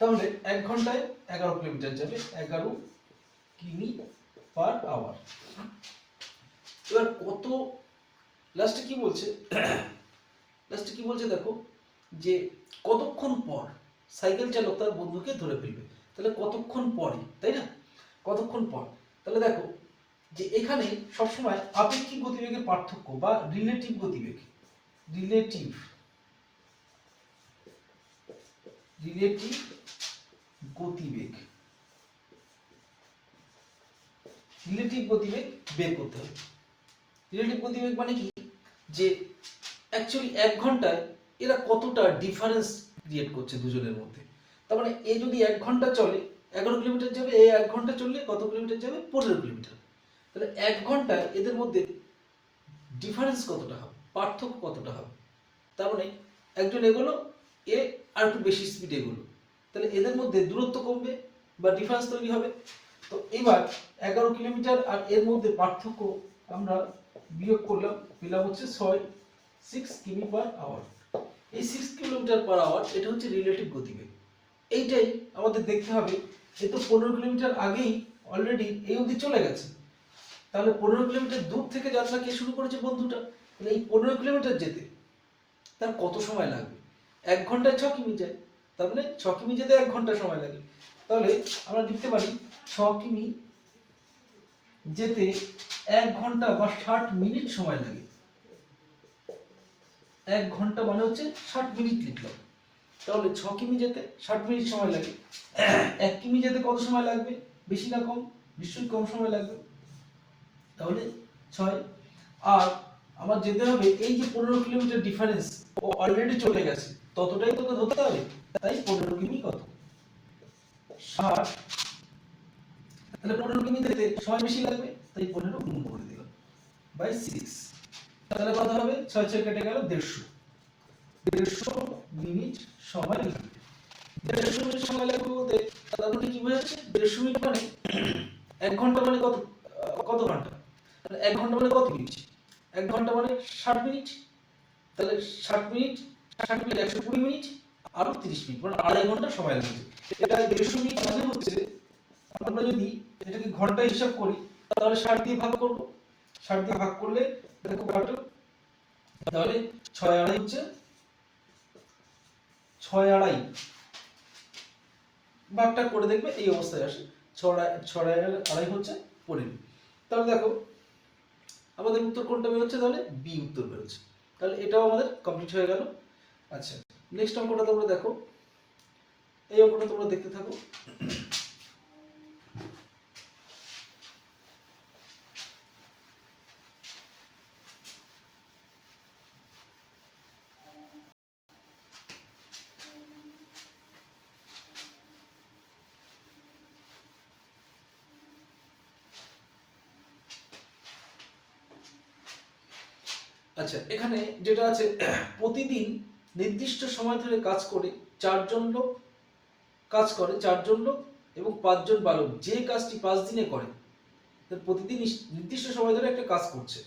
তাহলে 1 ঘন্টায় 11 কিলোমিটার যাবে, 11 কিমি পার আওয়ার। এবার লাস্টে কি বলছে দেখো, যে কতক্ষণ পর সাইকেল চালক তার বন্ধুকে ধরে ফেলবে। তাহলে কতক্ষণ পরে, তাই না? কতক্ষণ পর। তাহলে দেখো যে এখানে সবসময় আপেক্ষিক গতিবেগের পার্থক্য বা রিলেটিভ গতিবেগ, রিলেটিভ গতিবেগ বের করতে হবে। রিলেটিভ গতিবেগ মানে কি, যে অ্যাকচুয়ালি 1 ঘন্টায় এরা কতটা ডিফারেন্স ক্রিয়েট করছে দুজনের মধ্যে। তার মানে এ যদি 1 ঘন্টা চলে 11 কিলোমিটার যাবে, এই 1 ঘন্টা চললে কত কিলোমিটার যাবে? 15 কিলোমিটার। তাহলে 1 ঘন্টায় এদের মধ্যে ডিফারেন্স কতটা হবে, পার্থক্য কতটা হবে? তার মানে একজন এগোলো, এ আর একটু বেশি স্পিডে এগোলো, তাহলে এদের মধ্যে দূরত্ব কমবে বা ডিফারেন্স তৈরি হবে। তো এবার 11 কিলোমিটার আর এর মধ্যে পার্থক্য আমরা বিয়োগ করলাম, পেলাম হচ্ছে 6 কিমি পার আওয়ার। এই 6 কিলোমিটার পার আওয়ার এটা হচ্ছে রিলেটিভ গতিবেগ। এইটাই আমাদের দেখতে হবে। এ তো 15 কিলোমিটার আগেই অলরেডি এই অবধি চলে গেছে। তাহলে 15 কিলোমিটার দূর থেকে যাত্রা কে শুরু করেছে? বন্ধুটা। তাহলে এই 15 কিলোমিটার যেতে তার কত সময় লাগবে? 1 ঘন্টায় 6 কিমি যায়, তার মানে 6 কিমি যেতে 1 ঘন্টা সময় লাগে। তাহলে আমরা লিখতে পারি 6 কিমি যেতে 1 ঘন্টা বা 60 মিনিট সময় লাগে। 1 ঘন্টা মানে হচ্ছে 60 মিনিট লিখলাম। তাহলে 6 কিমি যেতে 60 মিনিট সময় লাগে। 1 কিমি যেতে কত সময় লাগবে? বেশি না কম? নিশ্চয়ই কম সময় লাগবে। তাহলে 6। আর আমার যেতে হবে এই যে 15 কিলোমিটার ডিফারেন্স, ও অলরেডি চলে গেছে, ততটাই তোকে ধরতে হবে। তাই 15 কিমি কত? 60। তাহলে 15 কিমি যেতে সময় বেশি লাগবে, তাই 15 গুণ করে দিলাম বাই 6। তাহলে কত হবে? 6 6 কেটে গেল 150 মিনিট সময় লাগবে। 150 মিনিট সময় লাগবে বলতে তার মানে কি বোঝাচ্ছে? 150 মিনিট মানে 1 ঘন্টা মানে কত ঘন্টা? 1 ঘন্টা মানে কত মিনিট? 1 ঘন্টা মানে 60 মিনিট। তাহলে 60 মিনিট 120 মিনিট আরো 30 মিনিট, মানে 2.5 ঘন্টা সময় লাগবে। এটা 150 মিনিট মানে হচ্ছে, আমরা যদি এটাকে ঘন্টায় হিসাব করি তাহলে 60 দিয়ে ভাগ করব। 60 দিয়ে ভাগ করলে দেখো কত, তাহলে 6 আড়াই হচ্ছে 6 আড়াই, ভাগটা করে দেখবে এই অবস্থায় আসে। 6 আড়াই হচ্ছে 15। তাহলে দেখো আমাদের উত্তর কোনটা বেরোচ্ছে? তাহলে বি উত্তর বেরোচ্ছে। তাহলে এটাও আমাদের কমপ্লিট হয়ে গেল। আচ্ছা, নেক্সট অঙ্কটা তোমরা দেখো। এই অঙ্কটা তোমরা দেখতে থাকো। আচ্ছা, এখানে যেটা আছে, প্রতিদিন নির্দিষ্ট সময় ধরে কাজ করে 4 জন লোক এবং 5 জন বালক যে কাজটি 5 দিনে করে। প্রতিদিন নির্দিষ্ট সময় ধরে একটা কাজ করছে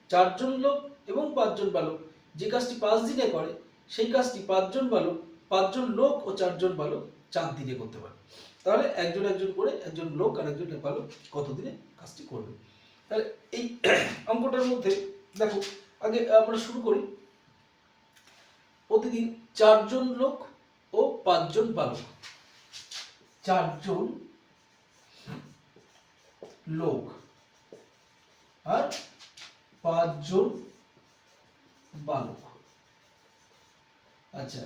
4 জন লোক এবং 5 জন বালক যে কাজটি 5 দিনে করে, সেই কাজটি 5 জন লোক ও 4 জন বালক 4 দিনে করতে পারে। তাহলে একজন একজন করে, একজন লোক আর একজন বালক কত দিনে কাজটি করবে। তাহলে এই অঙ্কটার মধ্যে দেখো, আগে আমরা শুরু করি। প্রতিদিন 4 জন লোক ও 5 জন বালক, 4 জন লোক আর 5 জন বালক। আচ্ছা,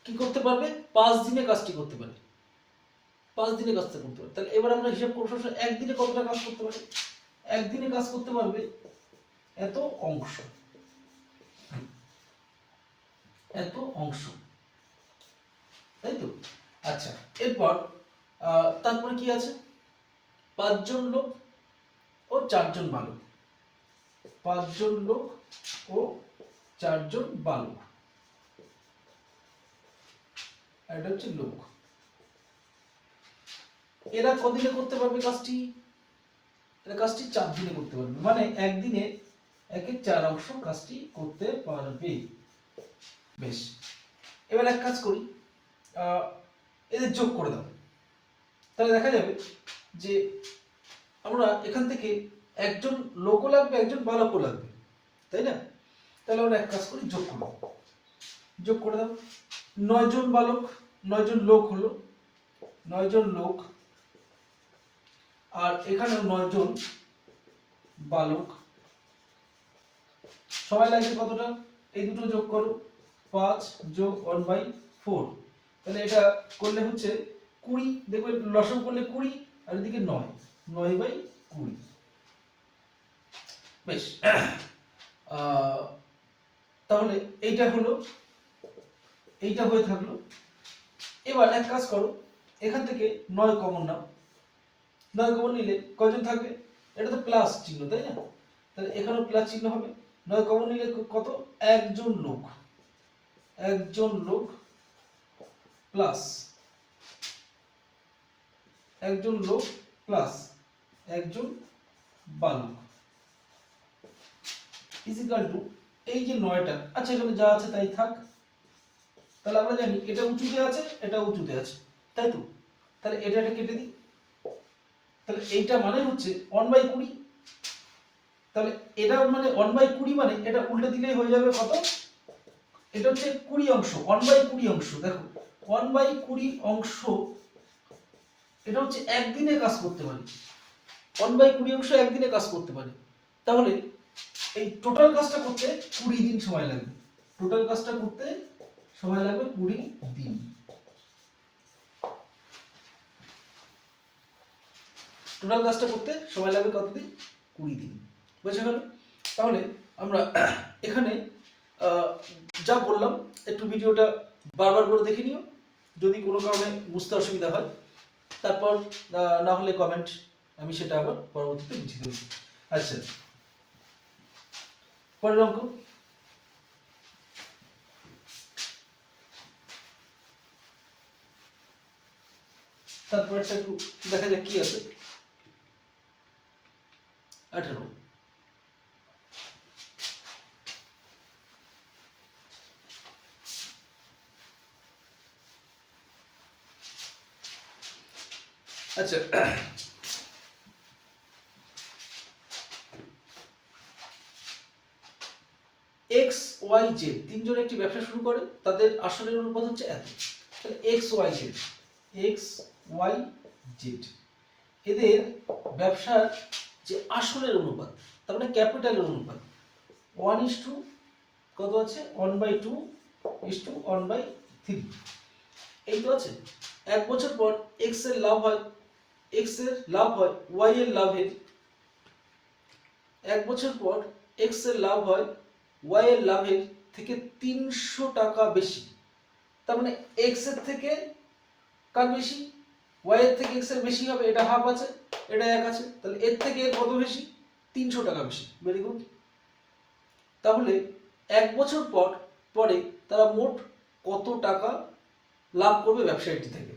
কি করতে পারবে? 5 দিনে কাজটি করতে পারে, 5 দিনে কাজটা করতে পারে। তাহলে এবার আমরা হিসাব করব একদিনে কতটা কাজ করতে পারে। একদিনে কাজ করতে পারবে এত অংশ, তাই তো? আচ্ছা, এরপর তারপরে কি আছে? 5 জন লোক ও 4 জন বালক, 5 জন লোক ও 4 জন বালক, এটা হচ্ছে লোক। এরা কদিনে করতে পারবে কাজটি? এরা কাজটি 4 দিনে করতে পারবে, মানে একদিনে 1/4 অংশ কাজটি করতে পারবে। বেশ, এবার এক কাজ করি, এদের যোগ করে দাও। তাহলে দেখা যাবে যে আমরা এখান থেকে একজন লোকও লাগবে, একজন বালকও লাগবে, তাই না? তাহলে আমরা এক কাজ করি, যোগ করে দাও। 9 জন বালক, 9 জন লোক হলো, 9 জন লোক, আর এখানেও 9 জন বালক। সময় লাগবে কতটা? এই দুটো যোগ করো, 5 যোগ 1/4। তাহলে এটা করলে হচ্ছে 20। দেখবে লসাগু করলে 20, আর এদিকে 9/20। বেশ, তাহলে এইটা হলো, এইটা হয়ে থাকলো। এবার এক কাজ করো, এখান থেকে 9 কমন নাও। 9 কমন নিলে কয়জন থাকবে? এটা তো প্লাস চিহ্ন, তাই না? তাহলে এখানেও প্লাস চিহ্ন হবে। 9 কমন নিলে কত? একজন লোক প্লাস একজন বালক ইজিক্যাল টু এই যে 9টা। আচ্ছা, এখানে যা আছে তাই থাক। তাহলে আমরা জানি এটা উঁচুতে আছে, এটা উঁচুতে আছে, তাই তো? তাহলে এটা কেটে দিই। তাহলে এইটা মানে হচ্ছে 1/20। তাহলে এটা মানে 1/20, মানে এটা উল্টে দিলেই হয়ে যাবে কত? এটা হচ্ছে 20 অংশ, 1/20 অংশ। দেখো 1/20 অংশ, এটা হচ্ছে একদিনে কাজ করতে পারে। 1/20 অংশ একদিনে কাজ করতে পারে। তাহলে এই টোটাল কাজটা করতে 20 দিন সময় লাগবে। টোটাল কাজটা করতে সময় লাগবে 20 দিন। টোটাল কাজটা করতে সময় লাগবে কতদিন? 20 দিন। বুঝা গেল? তাহলে আমরা এখানে যা বললাম, একটু ভিডিওটা বারবার করে দেখে নিও, যদি কোনো কারণে বুঝতে অসুবিধা হয়। তারপর না হলে কমেন্ট, আমি সেটা আবার পরবর্তীতে বুঝিয়ে দেব। আচ্ছা, পরের অঙ্ক। তারপরটা একটু দেখা যাক কি আছে। 18। আচ্ছা, এক্স ওয়াই জেড তিনজন একটি ব্যবসা শুরু করে, তাদের আসলের অনুপাত হচ্ছে এত। তাহলে এক্স ওয়াই জেড, এদের ব্যবসার যে আসলের অনুপাত, তার মানে ক্যাপিটালের অনুপাত 1:, কত আছে 1/2:1/3, এই তো আছে। 1 বছর পর এক্স এর লাভ হয়, ওয়াই এর লাভের, 1 বছর পর এক্স এর লাভ হয় ওয়াই এর লাভের থেকে 300 টাকা বেশি। তার মানে এক্স এর থেকে কার বেশি, ওয়াই এর থেকে এক্স এর বেশি হবে, এটা হাফ আছে, এটা 1 আছে, তাহলে এর থেকে এর কত বেশি, 300 টাকা বেশি। Very good. তাহলে 1 বছর পরে তারা মোট কত টাকা লাভ করবে ব্যবসাটি থেকে।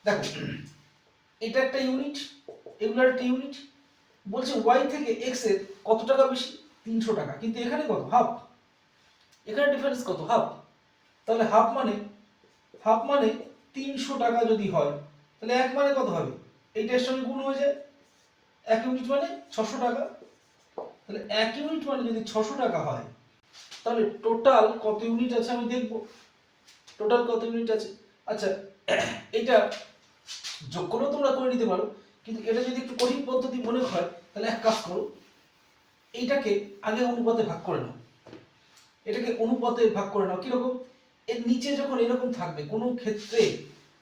দেখো এটা একটা ইউনিট, এগুলো একটা ইউনিট। বলছে ওয়াই থেকে এক্স এর কত টাকা বেশি, 300 টাকা, কিন্তু এখানে কত, হাফ, এখানে ডিফারেন্স কত, হাফ। তাহলে হাফ মানে 300 টাকা যদি হয়, তাহলে 1 মানে কত হবে, এইটার সঙ্গে গুণ হয়ে যায়, 1 ইউনিট মানে 600 টাকা। তাহলে 1 ইউনিট মানে যদি 600 টাকা হয়, তাহলে টোটাল কত ইউনিট আছে আমি দেখব, টোটাল কত ইউনিট আছে। আচ্ছা, এটা যোগ করেও তোমরা করে নিতে পারো, কিন্তু এটা যদি একটু কঠিন পদ্ধতি মনে হয়, তাহলে এক কাজ করো, এইটাকে আগে অনুপাতে ভাগ করে নাও, কিরকম, এর নিচে যখন এরকম থাকবে কোনো ক্ষেত্রে,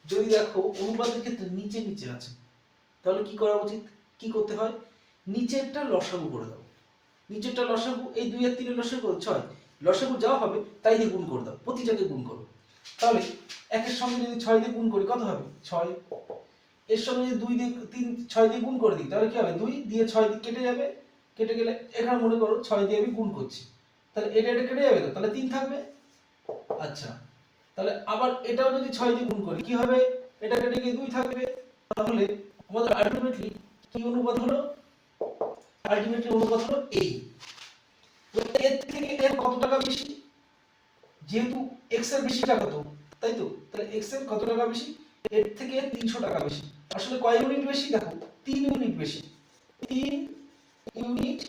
যদি দেখো অনুপাতের ক্ষেত্রে নিচে নিচে আছে, তাহলে কি করা উচিত, কি করতে হয়, নিচেরটা লসাগু করে দাও, নিচেরটা লসাগু, এই 2 আর 3 এর লসাগু 6, লসাগু যা হবে তাই দিয়ে গুণ করে দাও, প্রতিটাকে গুণ করো। তাহলে 1 এর সঙ্গে যদি 6 দিয়ে গুণ করি কত হবে, 6, এর সঙ্গে যদি 2 দিয়ে 3 6 দিয়ে গুণ করে দিই, তাহলে কি হবে, 2 দিয়ে 6 দিয়ে কেটে যাবে, কেটে গেলে এখানে মনে করো 6 দিয়ে আমি গুণ করছি, তাহলে এটা কেটে যাবে, তো তাহলে 3 থাকবে। আচ্ছা, তাহলে আবার এটাও যদি 6 দিয়ে গুণ করি কি হবে, এটা কেটে গিয়ে 2 থাকবে। তাহলে আমাদের আলটিমেটলি কি অনুপাত হলো, এই। এর থেকে এর কত টাকা বেশি, যেহেতু x এর বেশি টাকা, তো তাই তো, তাহলে x এর কত টাকা বেশি, এর থেকে 300 টাকা বেশি। আসলে কয় ইউনিট বেশি, দেখো 3 ইউনিট বেশি, 3 ইউনিট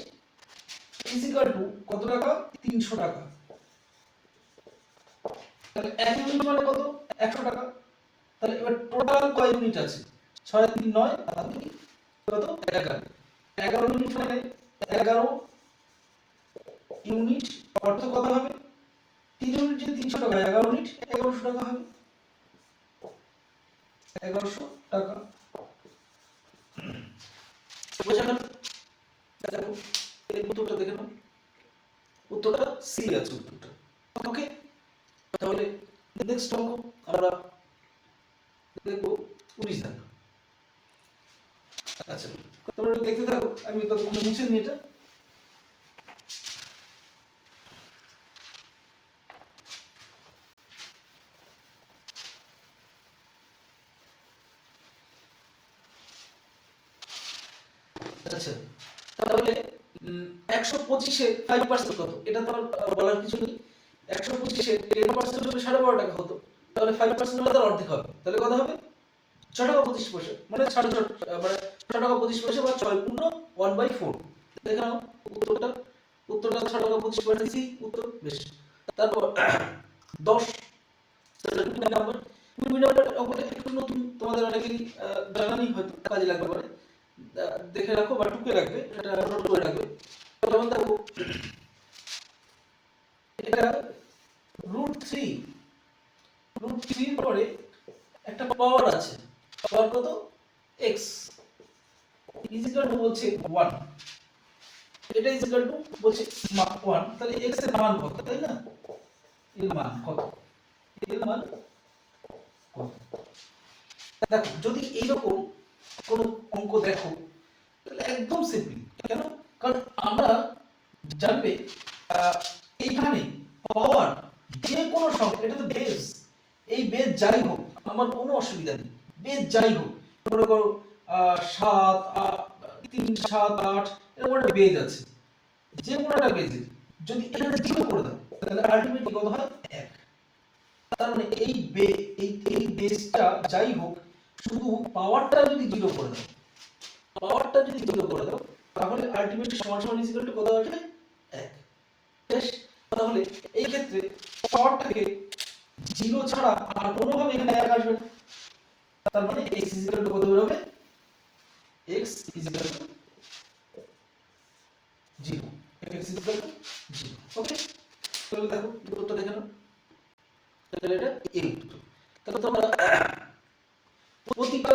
ইজ ইকুয়াল টু কত টাকা, 300 টাকা। তাহলে 1 ইউনিট মানে কত, 100 টাকা। তাহলে এবার টোটাল কয় ইউনিট আছে, 6 আর 3 9, আর 2 কত, 11, 11 ইউনিট মানে 11 ইউনিট, অর্থ কত হবে, 3 ইউনিট যদি 300 টাকা, 11 ইউনিট 1100 টাকা হবে, 1100 টাকা। বোঝা গেল? দেখো এর উত্তরটা দেখে নাও, উত্তরটা সি আছে উত্তরটা। ওকে, তাহলে নেক্সট অঙ্ক আমরা দেখবো 19 দাগ। আচ্ছা, তোমরা একটু দেখতে থাকো, আমি ততক্ষণ মুছে নিই এটা। আচ্ছা, তাহলে 125-এ 5% কত, এটা তো আর বলার কিছু নেই। 125-এ 10% হলে 12.5 টাকা হতো, তাহলে 5% হলে তার অর্ধেক হবে, তাহলে কত হবে, 6 টাকা 25 পয়সা, মানে 6.5, মানে 6 টাকা 25 পয়সা বা 6 গুণ 1/4। দেখে নাও উত্তরটা, 6 টাকা 25 পয়সা, সি উত্তর। বেশ, তারপর 10, দুই নাম্বার অঙ্কটা একটু নতুন, তোমাদের অনেকেরই জানা নেই, হয়তো কাজে লাগবে পারে, দেখে রাখো বা টুকে রাখবে, এটা নোট করে রাখবে। যেমন দেখো এটা √3, √3 পরে একটা পাওয়ার আছে, পাওয়ার কত, x ইজ ইকুয়াল টু বলছে 1, এটা ইজ ইকুয়াল টু বলছে 1, তাহলে x এর মান কত, তাই না, এর মান কত, দেখো যদি এইরকম কোন অঙ্ক দেখো, তাহলে একদম সিম্পল, কেন, কারণ আমরা জানবে এইখানে পাওয়ার যে কোনো সংখ্যা, এটা তো বেস, এই বেস যাই হোক আমার কোনো অসুবিধা নেই, বেস যাই হোক, মনে করো 7 3 7 8 এরকম একটা বেস আছে, যে কোনো একটা বেসে যদি এখানে 0 করে দাও, তাহলে আলটিমেটলি কত হয়, 1। তার মানে এই বেসটা যাই হোক, শুধু পাওয়ারটা যদি 0 করে দাও, তাহলে আলটিমেটলি সমান সমান ইজ ইকুয়াল টু কত আসবে, 1। বেশ, তাহলে এই ক্ষেত্রে পাওয়ারটাকে 0 ছাড়া আর কোনোভাবে এখানে 1 আসবে না, তার মানে x ইজ ইকুয়াল টু কত বের হবে, x is equal to 0, x is equal to 0, ওকে। তাহলে দেখো উত্তরটা দেখে নাও, তাহলে এটা এই উত্তর। তাহলে তোমরা প্রতিটা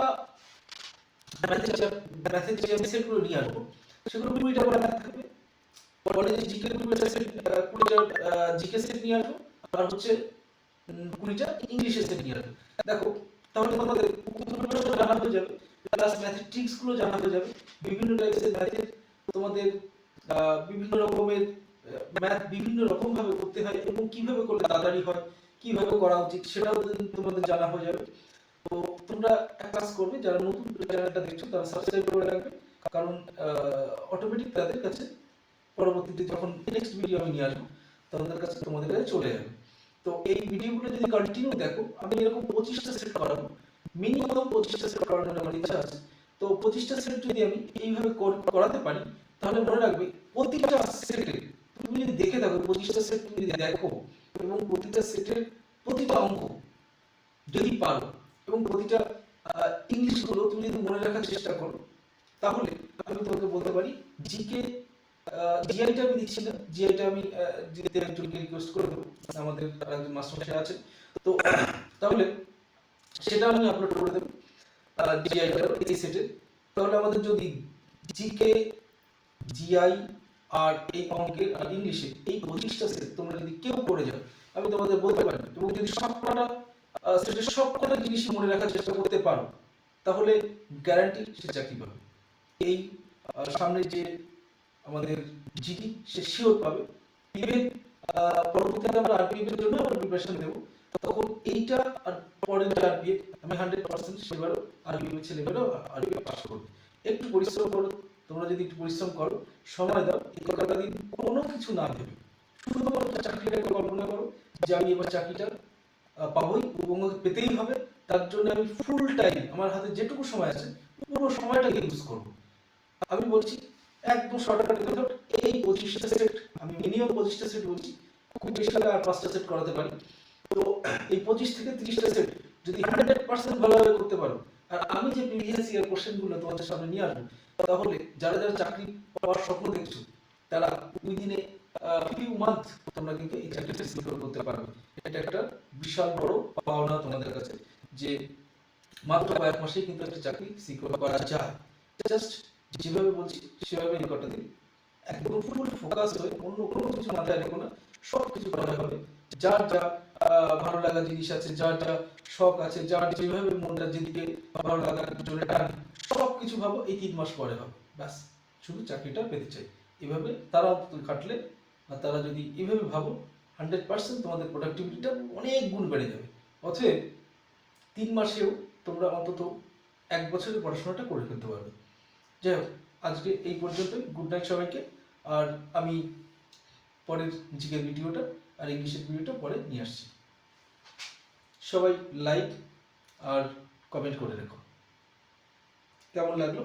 ম্যাথের যে আমি সেটগুলো নিয়ে আসবো সেগুলো 20টা করে ম্যাথ থাকবে, পরে যে জিকে 20টা সেট 20টা জিকে সেট নিয়ে আসবো, আর হচ্ছে 20টা ইংলিশের সেট নিয়ে আসবো। দেখো তাহলে তোমাদের উপকরণগুলো জানা হয়ে যাবে, প্লাস ম্যাথের ট্রিক্স গুলো জানা হয়ে যাবে, বিভিন্ন টাইপের ম্যাথের তোমাদের বিভিন্ন রকমের ম্যাথ বিভিন্ন রকম ভাবে করতে হয় এবং কিভাবে করলে তাড়াতাড়ি হয়, কিভাবে করা উচিত সেটাও তোমাদের জানা হয়ে যাবে। তো তোমরা এক কাজ করবে, যারা নতুন চ্যানেলটা দেখছো তারা সাবস্ক্রাইব করে রাখবে, কারণ অটোমেটিক তাদের কাছে পরবর্তীতে যখন নেক্সট ভিডিও আমি নিয়ে আসবো তোমাদের কাছে চলে যাবে। তো এই ভিডিওগুলো যদি কন্টিনিউ দেখো, আমি এরকম 25টা সেট করাবো, মিনিমাম 25টা সেট করানোর আমার ইচ্ছা আছে। তো 25টা সেট যদি আমি এইভাবে করাতে পারি তাহলে মনে রাখবে প্রতিটা সেটে তুমি যদি দেখে থাকো, 25টা সেট তুমি যদি দেখো এবং প্রতিটা সেটের প্রতিটা অঙ্ক যদি পারো এবং প্রতিটা ইংলিশগুলো তুমি যদি মনে রাখার চেষ্টা করো, তাহলে আমি তোমাকে বলতে পারি জিকে জিআইটা আমি দিচ্ছি না, জিআইটা আমি দিতে একজনকে রিকোয়েস্ট করে দেবো, আমাদের একজন মাস্টারমশাই আছে, তো তাহলে সেটা আমি আপলোড করে দেবো জিআইটা এই সেটে। তাহলে আমাদের যদি জিকে, জিআই আর এই অঙ্কের আর ইংলিশে এই 25টা সেট তোমরা যদি কেউ করে যাও, আমি তোমাদের বলতে পারি, এবং যদি সবকটা সেটের সবকটা জিনিস মনে রাখার চেষ্টা করতে পারো, তাহলে গ্যারান্টি সে চাকরি পাবে। এই সামনে যে আমাদের জিডি সে শিওর পাবে। ইভেন পরবর্তীতে আমরা আরপিএফ এর জন্য আমরা প্রিপারেশন নেব, তখন এইটা আর পরের যে আরপিএফ আমি 100% সেবারও আরপিএফ ছেলেমেয়েরাও আরপিএফ পাস করবে। একটু পরিশ্রম করো, তোমরা যদি একটু পরিশ্রম করো, সময় দাও, এই কটা দিন কোনো কিছু না ভেবে শুধুমাত্র চাকরিটাকে কল্পনা করো যে আমি এবার চাকরিটা পাবোই এবং পেতেই হবে, তার জন্য আমি ফুল টাইম আমার হাতে যেটুকু সময় আছে পুরো সময়টাকে ইউজ করবো। আমি বলছি একদম শর্টকাট মেথড, এই 25টা সেট আমি মিনিমাম 25টা সেট বলছি, খুব বেশি হলে আর 5টা সেট করাতে পারি। তো এই 25 থেকে 30টা সেট যদি 100% ভালোভাবে করতে পারো, আর আমি যে প্রিভিয়াস ইয়ার কোশ্চেনগুলো তোমাদের সামনে নিয়ে আসবো, তাহলে যারা যারা চাকরি পাওয়ার স্বপ্ন দেখছো তারা উইদিনে ফিউ মান্থ তোমরা কিন্তু এই চাকরিটা সিকিউর করতে পারবে। এটা একটা বিশাল বড় পাওনা তোমাদের কাছে, যে মাত্র কয়েক মাসেই কিন্তু একটা চাকরি সিকিউর করা যায়। জাস্ট যেভাবে বলছি সেভাবে রেকর্ডটা দিন, একদম ফুল ফোকাস হয়ে অন্য কোনো কিছু মাথায় রেখো না, সব কিছু করা হবে। যার যা ভালো লাগা জিনিস আছে, যার যা শখ আছে, যার যেভাবে মনটা যেদিকে ভালো লাগার জন্য টান, সব কিছু ভাবো এই 3 মাস পরে হবে, ব্যাস শুধু চাকরিটা পেতে চাই। এভাবে তারা খাটলে বা তারা যদি এভাবে ভাবো 100% তোমাদের প্রোডাক্টিভিটিটা অনেক গুণ বেড়ে যাবে। অতএব 3 মাসেও তোমরা অন্তত 1 বছরের পড়াশোনাটা করে ফেলতে পারবে। যাই হোক, আজকে এই পর্যন্তই। গুড নাইট সবাইকে। আর আমি পরের জিকের ভিডিওটা আর ইংলিশের ভিডিওটা পরে নিয়ে আসছি। সবাই লাইক আর কমেন্ট করে রেখো। কেমন লাগলো?